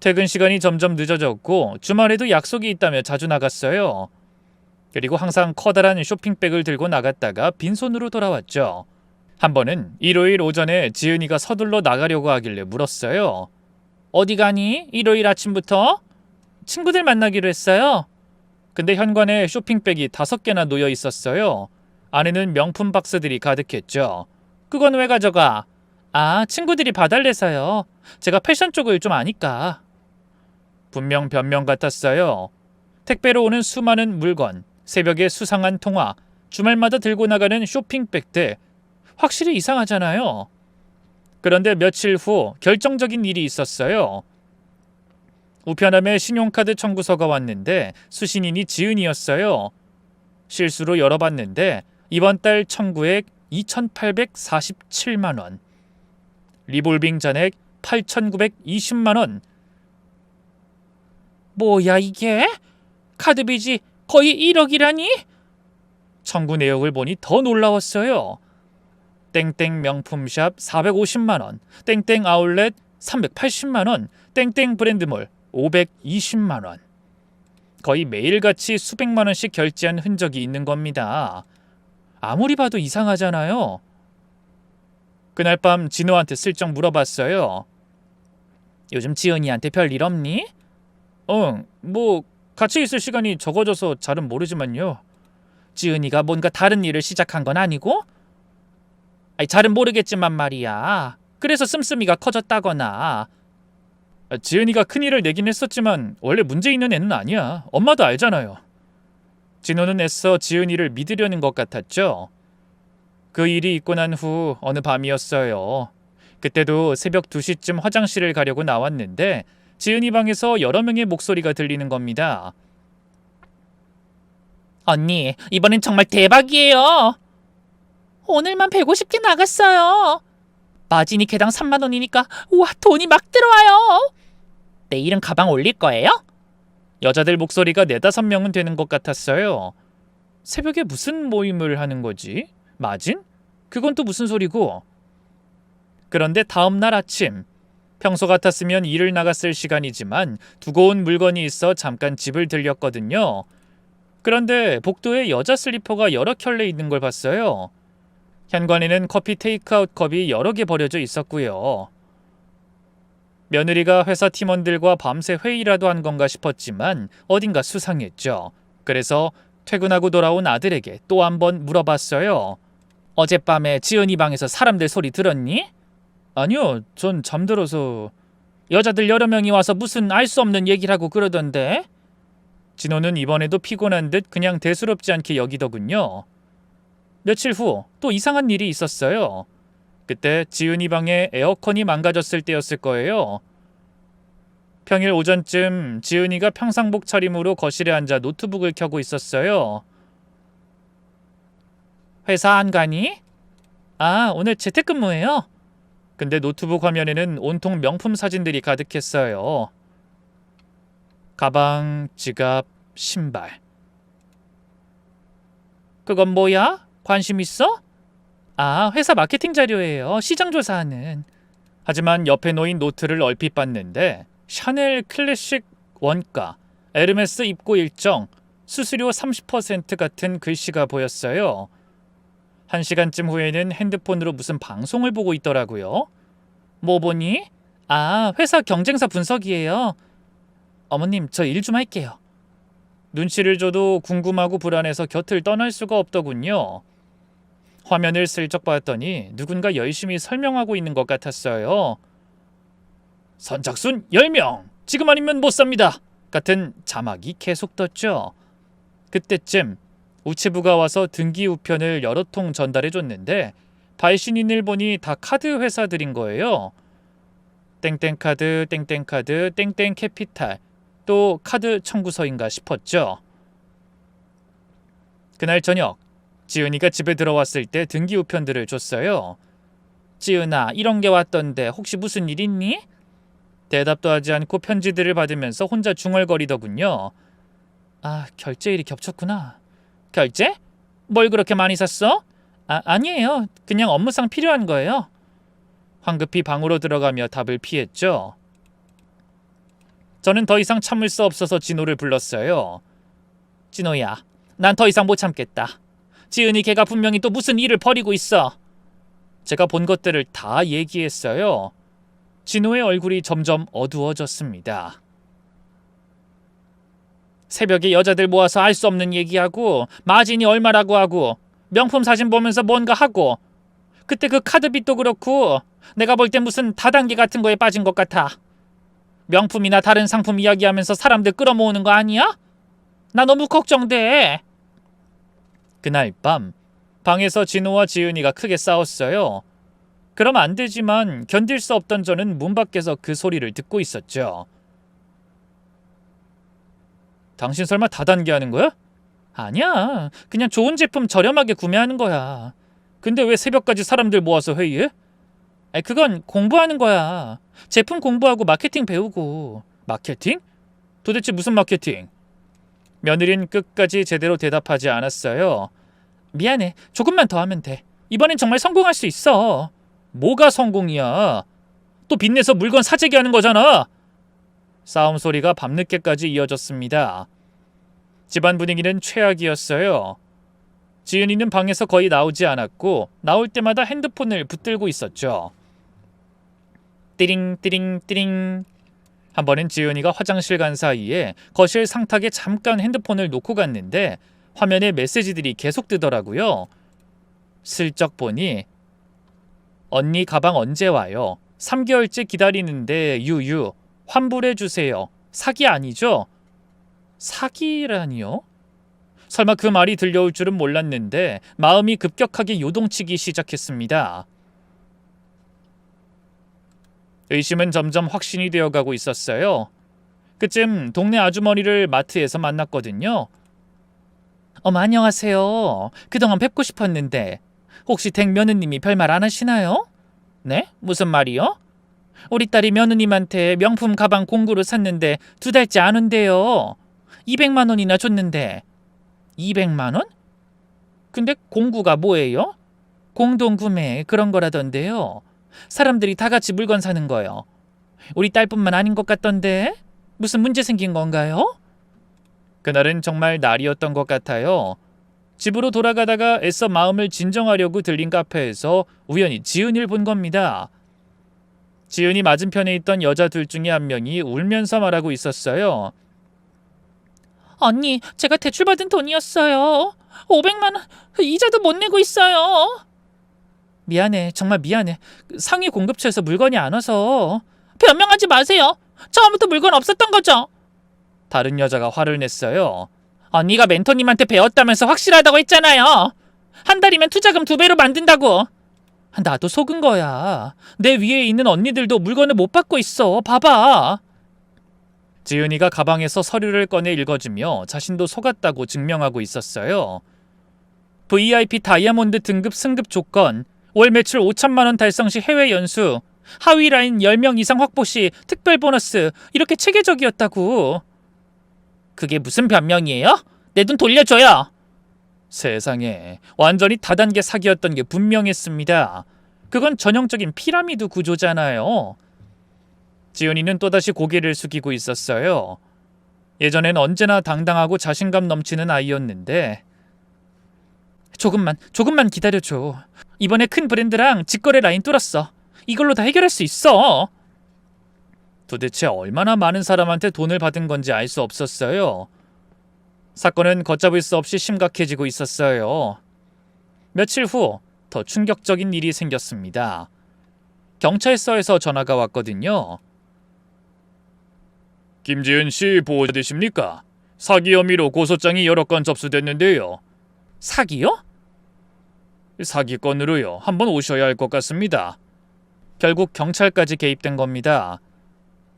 퇴근 시간이 점점 늦어졌고 주말에도 약속이 있다며 자주 나갔어요. 그리고 항상 커다란 쇼핑백을 들고 나갔다가 빈손으로 돌아왔죠. 한 번은 일요일 오전에 지은이가 서둘러 나가려고 하길래 물었어요. 어디 가니? 일요일 아침부터? 친구들 만나기로 했어요. 근데 현관에 쇼핑백이 5개나 놓여 있었어요. 안에는 명품 박스들이 가득했죠. 그건 왜 가져가? 아, 친구들이 봐달래서요. 제가 패션 쪽을 좀 아니까. 분명 변명 같았어요. 택배로 오는 수많은 물건, 새벽에 수상한 통화, 주말마다 들고 나가는 쇼핑백들. 확실히 이상하잖아요. 그런데 며칠 후 결정적인 일이 있었어요. 우편함에 신용카드 청구서가 왔는데 수신인이 지은이었어요. 실수로 열어봤는데 이번 달 청구액 2,847만 원. 리볼빙 잔액 8,920만 원. 뭐야 이게? 카드 빚이 거의 1억이라니? 청구 내역을 보니 더 놀라웠어요. 땡땡 명품샵 450만 원, 땡땡 아울렛 380만 원, 땡땡 브랜드몰 520만 원. 거의 매일같이 수백만 원씩 결제한 흔적이 있는 겁니다. 아무리 봐도 이상하잖아요. 그날 밤 진호한테 슬쩍 물어봤어요. 요즘 지은이한테 별일 없니? 뭐 같이 있을 시간이 적어져서 잘은 모르지만요. 지은이가 뭔가 다른 일을 시작한 건 아니고? 잘은 모르겠지만 말이야. 그래서 씀씀이가 커졌다거나. 지은이가 큰일을 내긴 했었지만 원래 문제 있는 애는 아니야. 엄마도 알잖아요. 진호는 애써 지은이를 믿으려는 것 같았죠. 그 일이 있고 난 후 어느 밤이었어요. 그때도 새벽 2시쯤 화장실을 가려고 나왔는데 지은이 방에서 여러 명의 목소리가 들리는 겁니다. 언니, 이번엔 정말 대박이에요. 오늘만 150개 나갔어요. 마진이 개당 3만 원이니까 우와 돈이 막 들어와요. 내일은 가방 올릴 거예요? 여자들 목소리가 4-5명은 되는 것 같았어요. 새벽에 무슨 모임을 하는 거지? 마진? 그건 또 무슨 소리고? 그런데 다음 날 아침, 평소 같았으면 일을 나갔을 시간이지만 두고 온 물건이 있어 잠깐 집을 들렸거든요. 그런데 복도에 여자 슬리퍼가 여러 켤레 있는 걸 봤어요. 현관에는 커피 테이크아웃 컵이 여러 개 버려져 있었고요. 며느리가 회사 팀원들과 밤새 회의라도 한 건가 싶었지만 어딘가 수상했죠. 그래서 퇴근하고 돌아온 아들에게 또 한 번 물어봤어요. 어젯밤에 지은이 방에서 사람들 소리 들었니? 아니요, 전 잠들어서. 여자들 여러 명이 와서 무슨 알 수 없는 얘기를 하고 그러던데? 진호는 이번에도 피곤한 듯 그냥 대수롭지 않게 여기더군요. 며칠 후 또 이상한 일이 있었어요. 그때 지은이 방에 에어컨이 망가졌을 때였을 거예요. 평일 오전쯤 지은이가 평상복 차림으로 거실에 앉아 노트북을 켜고 있었어요. 회사 안 가니? 아, 오늘 재택근무예요. 근데 노트북 화면에는 온통 명품 사진들이 가득했어요. 가방, 지갑, 신발. 그건 뭐야? 관심 있어? 아, 회사 마케팅 자료예요. 시장 조사하는. 하지만 옆에 놓인 노트를 얼핏 봤는데 샤넬 클래식 원가, 에르메스 입고 일정, 수수료 30% 같은 글씨가 보였어요. 1시간쯤 후에는 핸드폰으로 무슨 방송을 보고 있더라고요. 뭐 보니? 아, 회사 경쟁사 분석이에요. 어머님, 저 일 좀 할게요. 눈치를 줘도 궁금하고 불안해서 곁을 떠날 수가 없더군요. 화면을 슬쩍 봤더니 누군가 열심히 설명하고 있는 것 같았어요. 선착순 10명, 지금 아니면 못 삽니다 같은 자막이 계속 떴죠. 그때쯤 우체부가 와서 등기 우편을 여러 통 전달해줬는데 발신인을 보니 다 카드 회사들인 거예요. 땡땡카드, 땡땡카드, 땡땡캐피탈, 또 카드 청구서인가 싶었죠. 그날 저녁 지은이가 집에 들어왔을 때 등기 우편들을 줬어요. 지은아, 이런 게 왔던데 혹시 무슨 일 있니? 대답도 하지 않고 편지들을 받으면서 혼자 중얼거리더군요. 아, 결제일이 겹쳤구나. 결제? 뭘 그렇게 많이 샀어? 아니에요. 그냥 업무상 필요한 거예요. 황급히 방으로 들어가며 답을 피했죠. 저는 더 이상 참을 수 없어서 진호를 불렀어요. 진호야, 난 더 이상 못 참겠다. 지은이 걔가 분명히 또 무슨 일을 벌이고 있어. 제가 본 것들을 다 얘기했어요. 진호의 얼굴이 점점 어두워졌습니다. 새벽에 여자들 모아서 알 수 없는 얘기하고 마진이 얼마라고 하고 명품 사진 보면서 뭔가 하고 그때 그 카드빚도 그렇고 내가 볼 땐 무슨 다단계 같은 거에 빠진 것 같아. 명품이나 다른 상품 이야기하면서 사람들 끌어모으는 거 아니야? 나 너무 걱정돼. 그날 밤 방에서 진호와 지은이가 크게 싸웠어요. 그럼 안 되지만 견딜 수 없던 저는 문 밖에서 그 소리를 듣고 있었죠. 당신 설마 다단계 하는 거야? 아니야. 그냥 좋은 제품 저렴하게 구매하는 거야. 근데 왜 새벽까지 사람들 모아서 회의해? 그건 공부하는 거야. 제품 공부하고 마케팅 배우고. 마케팅? 도대체 무슨 마케팅? 며느린 끝까지 제대로 대답하지 않았어요. 미안해. 조금만 더 하면 돼. 이번엔 정말 성공할 수 있어. 뭐가 성공이야? 또 빚내서 물건 사재기 하는 거잖아. 싸움 소리가 밤늦게까지 이어졌습니다. 집안 분위기는 최악이었어요. 지은이는 방에서 거의 나오지 않았고 나올 때마다 핸드폰을 붙들고 있었죠. 띠링 띠링 띠링. 한 번은 지은이가 화장실 간 사이에 거실 상탁에 잠깐 핸드폰을 놓고 갔는데 화면에 메시지들이 계속 뜨더라고요. 슬쩍 보니 언니 가방 언제 와요? 3개월째 기다리는데 유유 환불해주세요. 사기 아니죠? 사기라니요? 설마 그 말이 들려올 줄은 몰랐는데 마음이 급격하게 요동치기 시작했습니다. 의심은 점점 확신이 되어가고 있었어요. 그쯤 동네 아주머니를 마트에서 만났거든요. 어머, 안녕하세요. 그동안 뵙고 싶었는데 혹시 댁 며느님이 별말 안 하시나요? 네? 무슨 말이요? 우리 딸이 며느님한테 명품 가방 공구로 샀는데 2달째 안 온대요. 200만 원이나 줬는데. 200만 원? 근데 공구가 뭐예요? 공동구매 그런 거라던데요. 사람들이 다 같이 물건 사는 거요. 우리 딸뿐만 아닌 것 같던데. 무슨 문제 생긴 건가요? 그날은 정말 날이었던 것 같아요. 집으로 돌아가다가 애써 마음을 진정하려고 들린 카페에서 우연히 지은이를 본 겁니다. 지은이 맞은편에 있던 여자 둘 중에 한 명이 울면서 말하고 있었어요. 언니, 제가 대출받은 돈이었어요. 500만 원, 이자도 못 내고 있어요. 미안해, 정말 미안해. 상위 공급처에서 물건이 안 와서. 변명하지 마세요. 처음부터 물건 없었던 거죠. 다른 여자가 화를 냈어요. 언니가 멘토님한테 배웠다면서 확실하다고 했잖아요. 한 달이면 투자금 2배로 만든다고. 나도 속은 거야. 내 위에 있는 언니들도 물건을 못 받고 있어. 봐봐. 지은이가 가방에서 서류를 꺼내 읽어주며 자신도 속았다고 증명하고 있었어요. VIP 다이아몬드 등급 승급 조건, 월 매출 5천만 원 달성 시 해외 연수, 하위 라인 10명 이상 확보 시 특별 보너스, 이렇게 체계적이었다고. 그게 무슨 변명이에요? 내 돈 돌려줘요. 세상에, 완전히 다단계 사기였던 게 분명했습니다. 그건 전형적인 피라미드 구조잖아요. 지은이는 또다시 고개를 숙이고 있었어요. 예전엔 언제나 당당하고 자신감 넘치는 아이였는데. 조금만 기다려줘. 이번에 큰 브랜드랑 직거래 라인 뚫었어. 이걸로 다 해결할 수 있어. 도대체 얼마나 많은 사람한테 돈을 받은 건지 알 수 없었어요. 사건은 걷잡을 수 없이 심각해지고 있었어요. 며칠 후 더 충격적인 일이 생겼습니다. 경찰서에서 전화가 왔거든요. 김지은 씨 보호자 되십니까? 사기 혐의로 고소장이 여러 건 접수됐는데요. 사기요? 사기건으로요. 한번 오셔야 할 것 같습니다. 결국 경찰까지 개입된 겁니다.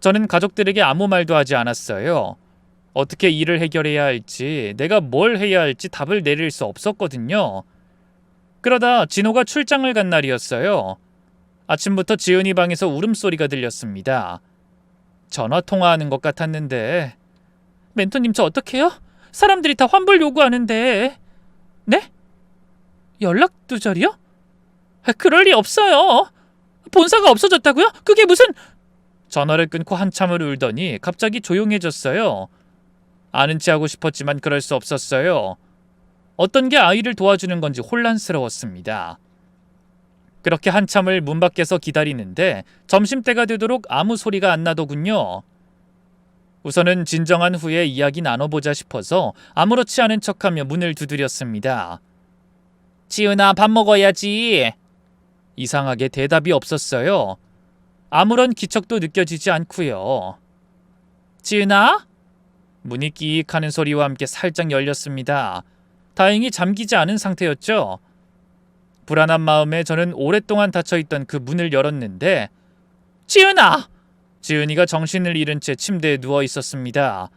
저는 가족들에게 아무 말도 하지 않았어요. 어떻게 일을 해결해야 할지, 내가 뭘 해야 할지 답을 내릴 수 없었거든요. 그러다 진호가 출장을 간 날이었어요. 아침부터 지은이 방에서 울음소리가 들렸습니다. 전화 통화하는 것 같았는데. 멘토님, 저 어떡해요? 사람들이 다 환불 요구하는데. 네? 연락 두절이요? 그럴 리 없어요. 본사가 없어졌다고요? 그게 무슨... 전화를 끊고 한참을 울더니 갑자기 조용해졌어요. 아는 체하고 싶었지만 그럴 수 없었어요. 어떤 게 아이를 도와주는 건지 혼란스러웠습니다. 그렇게 한참을 문 밖에서 기다리는데 점심때가 되도록 아무 소리가 안 나더군요. 우선은 진정한 후에 이야기 나눠보자 싶어서 아무렇지 않은 척하며 문을 두드렸습니다. 지은아, 밥 먹어야지. 이상하게 대답이 없었어요. 아무런 기척도 느껴지지 않고요. 지은아? 문이 끼익 하는 소리와 함께 살짝 열렸습니다. 다행히 잠기지 않은 상태였죠. 불안한 마음에 저는 오랫동안 닫혀있던 그 문을 열었는데 지은아! 지은이가 정신을 잃은 채 침대에 누워 있었습니다.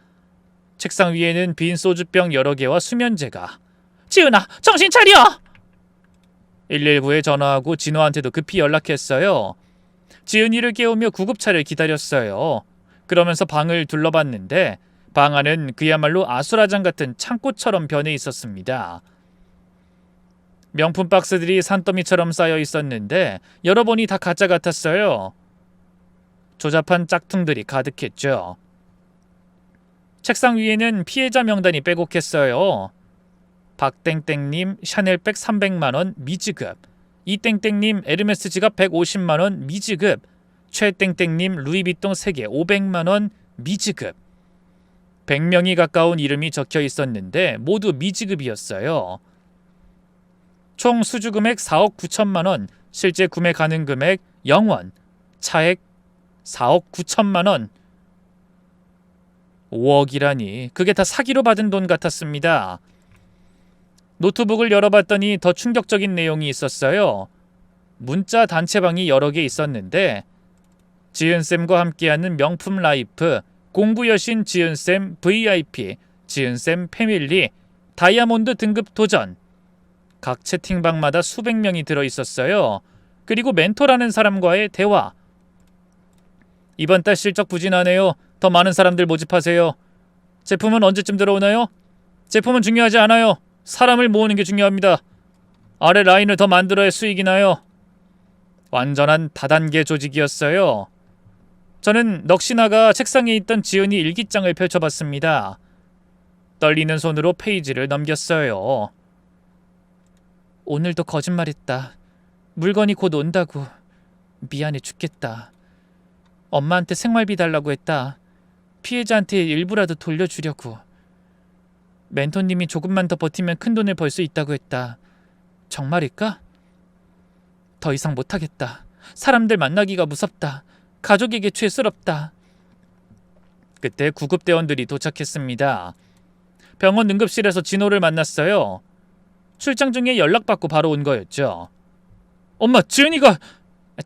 책상 위에는 빈 소주병 여러 개와 수면제가. 지은아, 정신 차려! 119에 전화하고 진호한테도 급히 연락했어요. 지은이를 깨우며 구급차를 기다렸어요. 그러면서 방을 둘러봤는데 방 안은 그야말로 아수라장 같은 창고처럼 변해 있었습니다. 명품 박스들이 산더미처럼 쌓여 있었는데 열어보니 다 가짜 같았어요. 조잡한 짝퉁들이 가득했죠. 책상 위에는 피해자 명단이 빼곡했어요. 박땡땡님 샤넬백 300만원 미지급, 이땡땡님 에르메스 지갑 150만원 미지급, 최땡땡님 루이비통 3개 500만원 미지급. 100명이 가까운 이름이 적혀 있었는데 모두 미지급이었어요. 총 수주 금액 4억 9천만원, 실제 구매 가능 금액 0원, 차액 4억 9천만원. 5억이라니 그게 다 사기로 받은 돈 같았습니다. 노트북을 열어봤더니 더 충격적인 내용이 있었어요. 문자 단체방이 여러 개 있었는데 지은쌤과 함께하는 명품 라이프, 공부 여신 지은쌤 VIP, 지은쌤 패밀리, 다이아몬드 등급 도전. 각 채팅방마다 수백 명이 들어있었어요. 그리고 멘토라는 사람과의 대화. 이번 달 실적 부진하네요. 더 많은 사람들 모집하세요. 제품은 언제쯤 들어오나요? 제품은 중요하지 않아요. 사람을 모으는 게 중요합니다. 아래 라인을 더 만들어야 수익이 나요. 완전한 다단계 조직이었어요. 저는 넋이 나가 책상에 있던 지은이 일기장을 펼쳐봤습니다. 떨리는 손으로 페이지를 넘겼어요. 오늘도 거짓말했다. 물건이 곧 온다고. 미안해 죽겠다. 엄마한테 생활비 달라고 했다. 피해자한테 일부라도 돌려주려고. 멘토님이 조금만 더 버티면 큰돈을 벌 수 있다고 했다. 정말일까? 더 이상 못하겠다. 사람들 만나기가 무섭다. 가족에게 죄스럽다. 그때 구급대원들이 도착했습니다. 병원 응급실에서 진호를 만났어요. 출장 중에 연락받고 바로 온 거였죠. 엄마, 지은이가...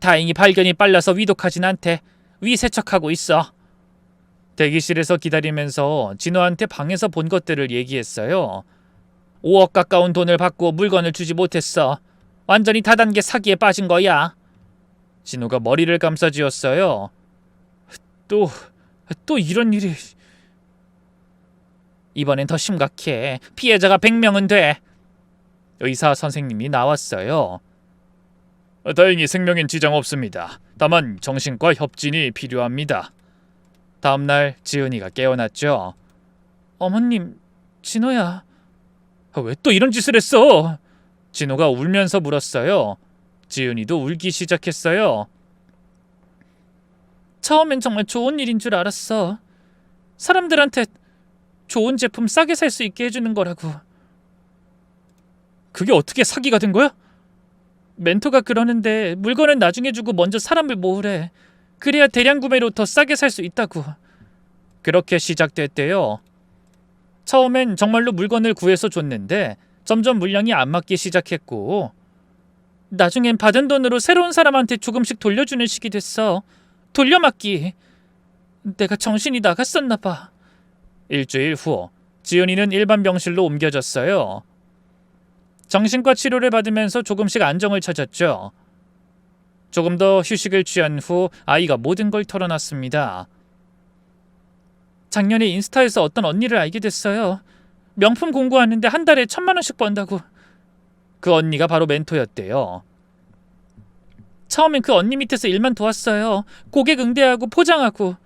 다행히 발견이 빨라서 위독하진 않대. 위 세척하고 있어. 대기실에서 기다리면서 진호한테 방에서 본 것들을 얘기했어요. 5억 가까운 돈을 받고 물건을 주지 못했어. 완전히 다단계 사기에 빠진 거야. 진호가 머리를 감싸쥐었어요. 또 이런 일이... 이번엔 더 심각해. 피해자가 100명은 돼. 의사 선생님이 나왔어요. 다행히 생명엔 지장 없습니다. 다만 정신과 협진이 필요합니다. 다음날 지은이가 깨어났죠. 어머님, 진호야. 왜 또 이런 짓을 했어? 진호가 울면서 물었어요. 지은이도 울기 시작했어요. 처음엔 정말 좋은 일인 줄 알았어. 사람들한테 좋은 제품 싸게 살 수 있게 해주는 거라고. 그게 어떻게 사기가 된 거야? 멘토가 그러는데 물건은 나중에 주고 먼저 사람을 모으래. 그래야 대량 구매로 더 싸게 살 수 있다고. 그렇게 시작됐대요. 처음엔 정말로 물건을 구해서 줬는데 점점 물량이 안 맞기 시작했고 나중엔 받은 돈으로 새로운 사람한테 조금씩 돌려주는 식이 됐어. 돌려막기. 내가 정신이 나갔었나 봐. 일주일 후 지은이는 일반 병실로 옮겨졌어요. 정신과 치료를 받으면서 조금씩 안정을 찾았죠. 조금 더 휴식을 취한 후 아이가 모든 걸 털어놨습니다. 작년에 인스타에서 어떤 언니를 알게 됐어요. 명품 공구하는데 한 달에 1,000만 원씩 번다고. 그 언니가 바로 멘토였대요. 처음엔 그 언니 밑에서 일만 도왔어요. 고객 응대하고 포장하고.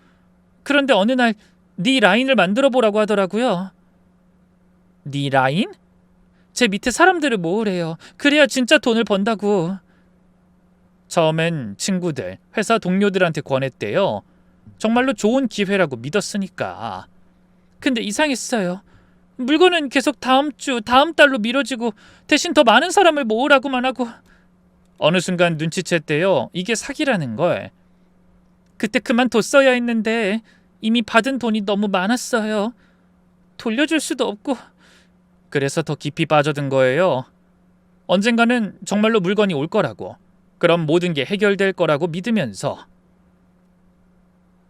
그런데 어느 날 네 라인을 만들어 보라고 하더라고요. 네 라인? 제 밑에 사람들을 모으래요. 그래야 진짜 돈을 번다고. 처음엔 친구들, 회사 동료들한테 권했대요. 정말로 좋은 기회라고 믿었으니까. 근데 이상했어요. 물건은 계속 다음 주, 다음 달로 미뤄지고 대신 더 많은 사람을 모으라고만 하고. 어느 순간 눈치챘대요. 이게 사기라는 걸. 그때 그만뒀어야 했는데 이미 받은 돈이 너무 많았어요. 돌려줄 수도 없고. 그래서 더 깊이 빠져든 거예요. 언젠가는 정말로 물건이 올 거라고. 그럼 모든 게 해결될 거라고 믿으면서.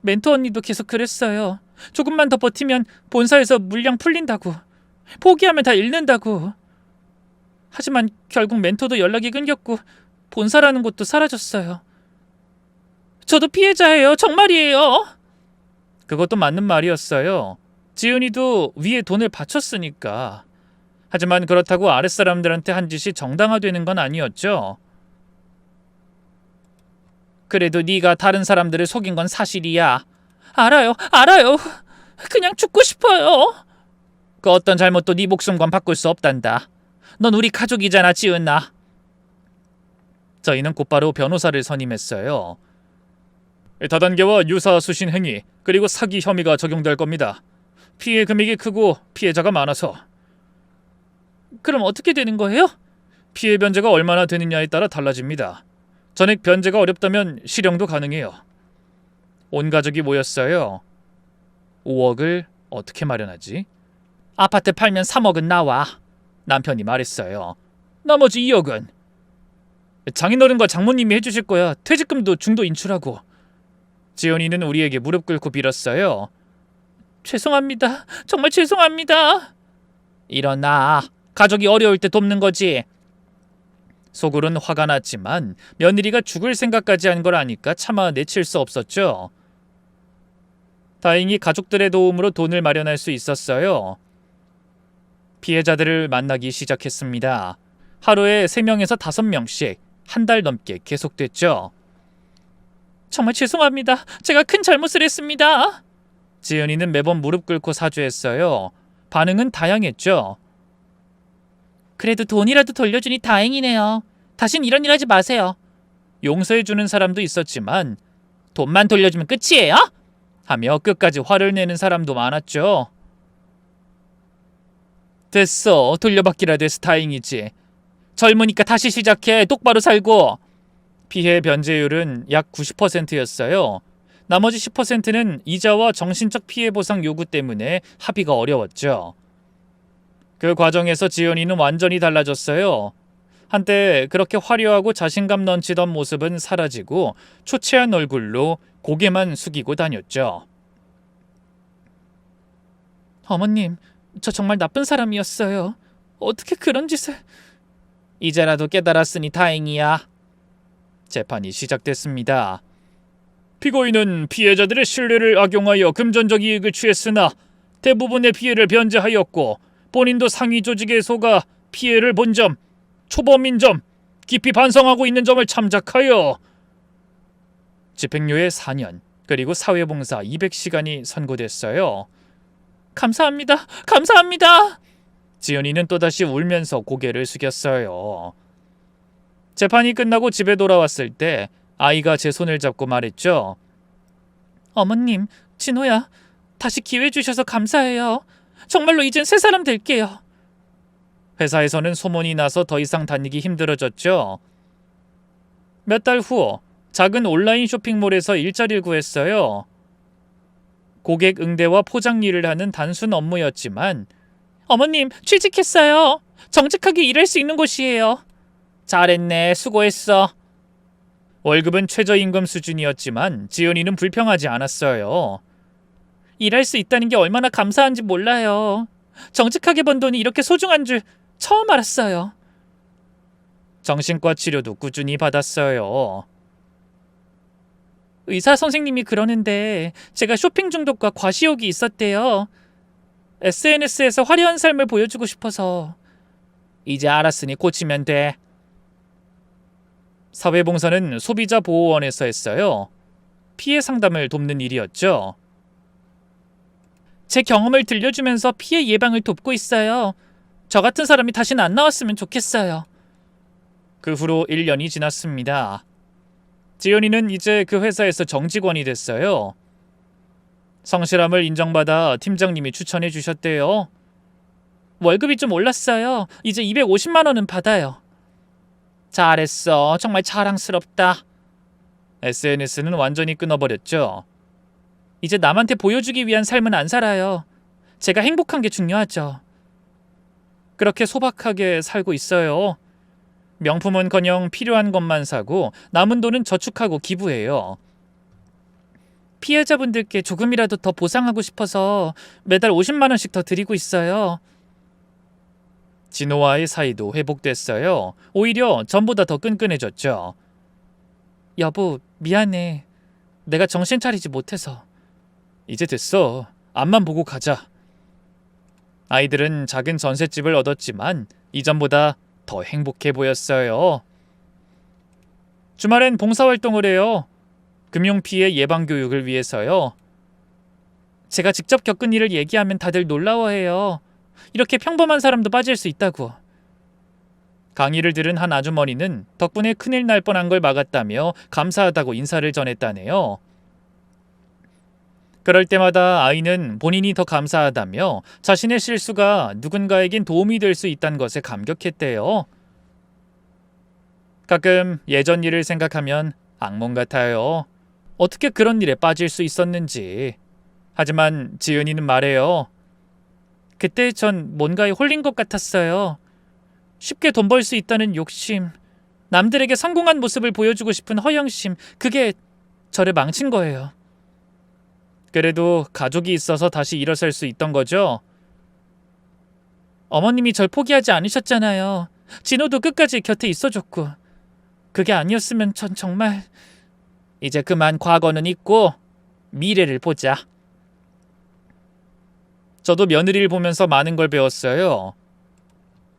멘토 언니도 계속 그랬어요. 조금만 더 버티면 본사에서 물량 풀린다고. 포기하면 다 잃는다고. 하지만 결국 멘토도 연락이 끊겼고 본사라는 곳도 사라졌어요. 저도 피해자예요. 정말이에요. 그것도 맞는 말이었어요. 지은이도 위에 돈을 바쳤으니까. 하지만 그렇다고 아랫사람들한테 한 짓이 정당화되는 건 아니었죠. 그래도 네가 다른 사람들을 속인 건 사실이야. 알아요. 그냥 죽고 싶어요. 그 어떤 잘못도 네 목숨과 바꿀 수 없단다. 넌 우리 가족이잖아, 지은아. 저희는 곧바로 변호사를 선임했어요. 다단계와 유사 수신 행위 그리고 사기 혐의가 적용될 겁니다. 피해 금액이 크고 피해자가 많아서. 그럼 어떻게 되는 거예요? 피해 변제가 얼마나 되느냐에 따라 달라집니다. 전액 변제가 어렵다면 실형도 가능해요. 온 가족이 모였어요. 5억을 어떻게 마련하지? 아파트 팔면 3억은 나와. 남편이 말했어요. 나머지 2억은? 장인어른과 장모님이 해주실 거야. 퇴직금도 중도 인출하고. 지연이는 우리에게 무릎 꿇고 빌었어요. 죄송합니다. 정말 죄송합니다. 일어나. 가족이 어려울 때 돕는 거지. 속으론 화가 났지만 며느리가 죽을 생각까지 한 걸 아니까 차마 내칠 수 없었죠. 다행히 가족들의 도움으로 돈을 마련할 수 있었어요. 피해자들을 만나기 시작했습니다. 하루에 3명에서 5명씩 한 달 넘게 계속됐죠. 정말 죄송합니다. 제가 큰 잘못을 했습니다. 지은이는 매번 무릎 꿇고 사죄했어요. 반응은 다양했죠. 그래도 돈이라도 돌려주니 다행이네요. 다신 이런 일 하지 마세요. 용서해주는 사람도 있었지만 돈만 돌려주면 끝이에요? 하며 끝까지 화를 내는 사람도 많았죠. 됐어. 돌려받기라도 해서 다행이지. 젊으니까 다시 시작해. 똑바로 살고. 피해 변제율은 약 90%였어요. 나머지 10%는 이자와 정신적 피해 보상 요구 때문에 합의가 어려웠죠. 그 과정에서 지연이는 완전히 달라졌어요. 한때 그렇게 화려하고 자신감 넘치던 모습은 사라지고 초췌한 얼굴로 고개만 숙이고 다녔죠. 어머님, 저 정말 나쁜 사람이었어요. 어떻게 그런 짓을... 이제라도 깨달았으니 다행이야. 재판이 시작됐습니다. 피고인은 피해자들의 신뢰를 악용하여 금전적 이익을 취했으나 대부분의 피해를 변제하였고 본인도 상위 조직에 속아 피해를 본 점, 초범인 점, 깊이 반성하고 있는 점을 참작하여 집행유예 4년 그리고 사회봉사 200시간이 선고됐어요. 감사합니다. 감사합니다. 지연이는 또다시 울면서 고개를 숙였어요. 재판이 끝나고 집에 돌아왔을 때 아이가 제 손을 잡고 말했죠. 어머님, 진호야, 다시 기회 주셔서 감사해요. 정말로 이젠 새 사람 될게요. 회사에서는 소문이 나서 더 이상 다니기 힘들어졌죠. 몇 달 후 작은 온라인 쇼핑몰에서 일자리를 구했어요. 고객 응대와 포장 일을 하는 단순 업무였지만 어머님, 취직했어요. 정직하게 일할 수 있는 곳이에요. 잘했네, 수고했어. 월급은 최저임금 수준이었지만 지은이는 불평하지 않았어요. 일할 수 있다는 게 얼마나 감사한지 몰라요. 정직하게 번 돈이 이렇게 소중한 줄 처음 알았어요. 정신과 치료도 꾸준히 받았어요. 의사 선생님이 그러는데 제가 쇼핑 중독과 과시욕이 있었대요. SNS에서 화려한 삶을 보여주고 싶어서. 이제 알았으니 고치면 돼. 사회봉사는 소비자보호원에서 했어요. 피해 상담을 돕는 일이었죠. 제 경험을 들려주면서 피해 예방을 돕고 있어요. 저 같은 사람이 다시는 안 나왔으면 좋겠어요. 그 후로 1년이 지났습니다. 지연이는 이제 그 회사에서 정직원이 됐어요. 성실함을 인정받아 팀장님이 추천해 주셨대요. 월급이 좀 올랐어요. 이제 250만 원은 받아요. 잘했어. 정말 자랑스럽다. SNS는 완전히 끊어버렸죠. 이제 남한테 보여주기 위한 삶은 안 살아요. 제가 행복한 게 중요하죠. 그렇게 소박하게 살고 있어요. 명품은커녕 필요한 것만 사고 남은 돈은 저축하고 기부해요. 피해자분들께 조금이라도 더 보상하고 싶어서 매달 50만 원씩 더 드리고 있어요. 진호와의 사이도 회복됐어요. 오히려 전보다 더 끈끈해졌죠. 여보, 미안해. 내가 정신 차리지 못해서. 이제 됐어. 앞만 보고 가자. 아이들은 작은 전셋집을 얻었지만 이전보다 더 행복해 보였어요. 주말엔 봉사활동을 해요. 금융피해 예방교육을 위해서요. 제가 직접 겪은 일을 얘기하면 다들 놀라워해요. 이렇게 평범한 사람도 빠질 수 있다고. 강의를 들은 한 아주머니는 덕분에 큰일 날 뻔한 걸 막았다며 감사하다고 인사를 전했다네요. 그럴 때마다 아이는 본인이 더 감사하다며 자신의 실수가 누군가에겐 도움이 될 수 있다는 것에 감격했대요. 가끔 예전 일을 생각하면 악몽 같아요. 어떻게 그런 일에 빠질 수 있었는지. 하지만 지은이는 말해요. 그때 전 뭔가에 홀린 것 같았어요. 쉽게 돈 벌 수 있다는 욕심, 남들에게 성공한 모습을 보여주고 싶은 허영심, 그게 저를 망친 거예요. 그래도 가족이 있어서 다시 일어설 수 있던 거죠. 어머님이 절 포기하지 않으셨잖아요. 진호도 끝까지 곁에 있어줬고. 그게 아니었으면 전 정말... 이제 그만 과거는 잊고 미래를 보자. 저도 며느리를 보면서 많은 걸 배웠어요.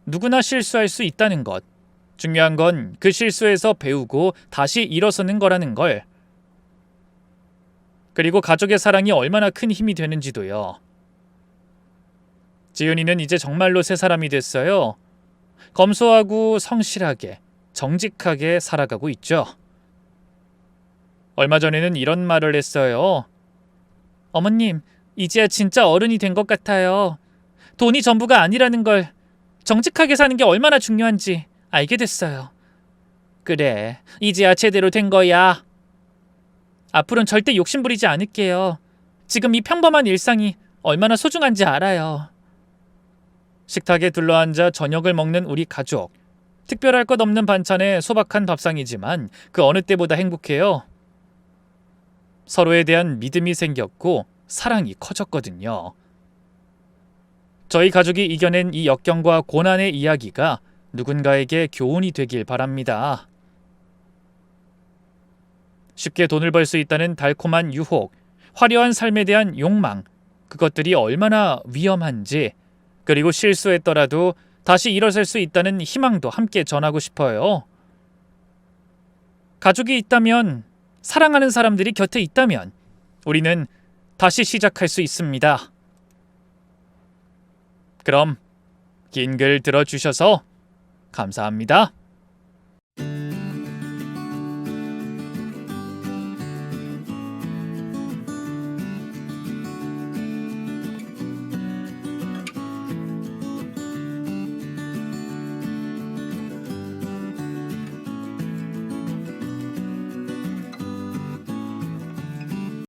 누구나 실수할 수 있다는 것. 중요한 건 그 실수에서 배우고 다시 일어서는 거라는 걸. 그리고 가족의 사랑이 얼마나 큰 힘이 되는지도요. 지은이는 이제 정말로 새 사람이 됐어요. 검소하고 성실하게, 정직하게 살아가고 있죠. 얼마 전에는 이런 말을 했어요. 어머님, 이제야 진짜 어른이 된 것 같아요. 돈이 전부가 아니라는 걸, 정직하게 사는 게 얼마나 중요한지 알게 됐어요. 그래, 이제야 제대로 된 거야. 앞으로는 절대 욕심부리지 않을게요. 지금 이 평범한 일상이 얼마나 소중한지 알아요. 식탁에 둘러앉아 저녁을 먹는 우리 가족. 특별할 것 없는 반찬에 소박한 밥상이지만 그 어느 때보다 행복해요. 서로에 대한 믿음이 생겼고 사랑이 커졌거든요. 저희 가족이 이겨낸 이 역경과 고난의 이야기가 누군가에게 교훈이 되길 바랍니다. 쉽게 돈을 벌 수 있다는 달콤한 유혹, 화려한 삶에 대한 욕망, 그것들이 얼마나 위험한지, 그리고 실수했더라도 다시 일어설 수 있다는 희망도 함께 전하고 싶어요. 가족이 있다면, 사랑하는 사람들이 곁에 있다면 우리는 다시 시작할 수 있습니다. 그럼 긴 글 들어주셔서 감사합니다.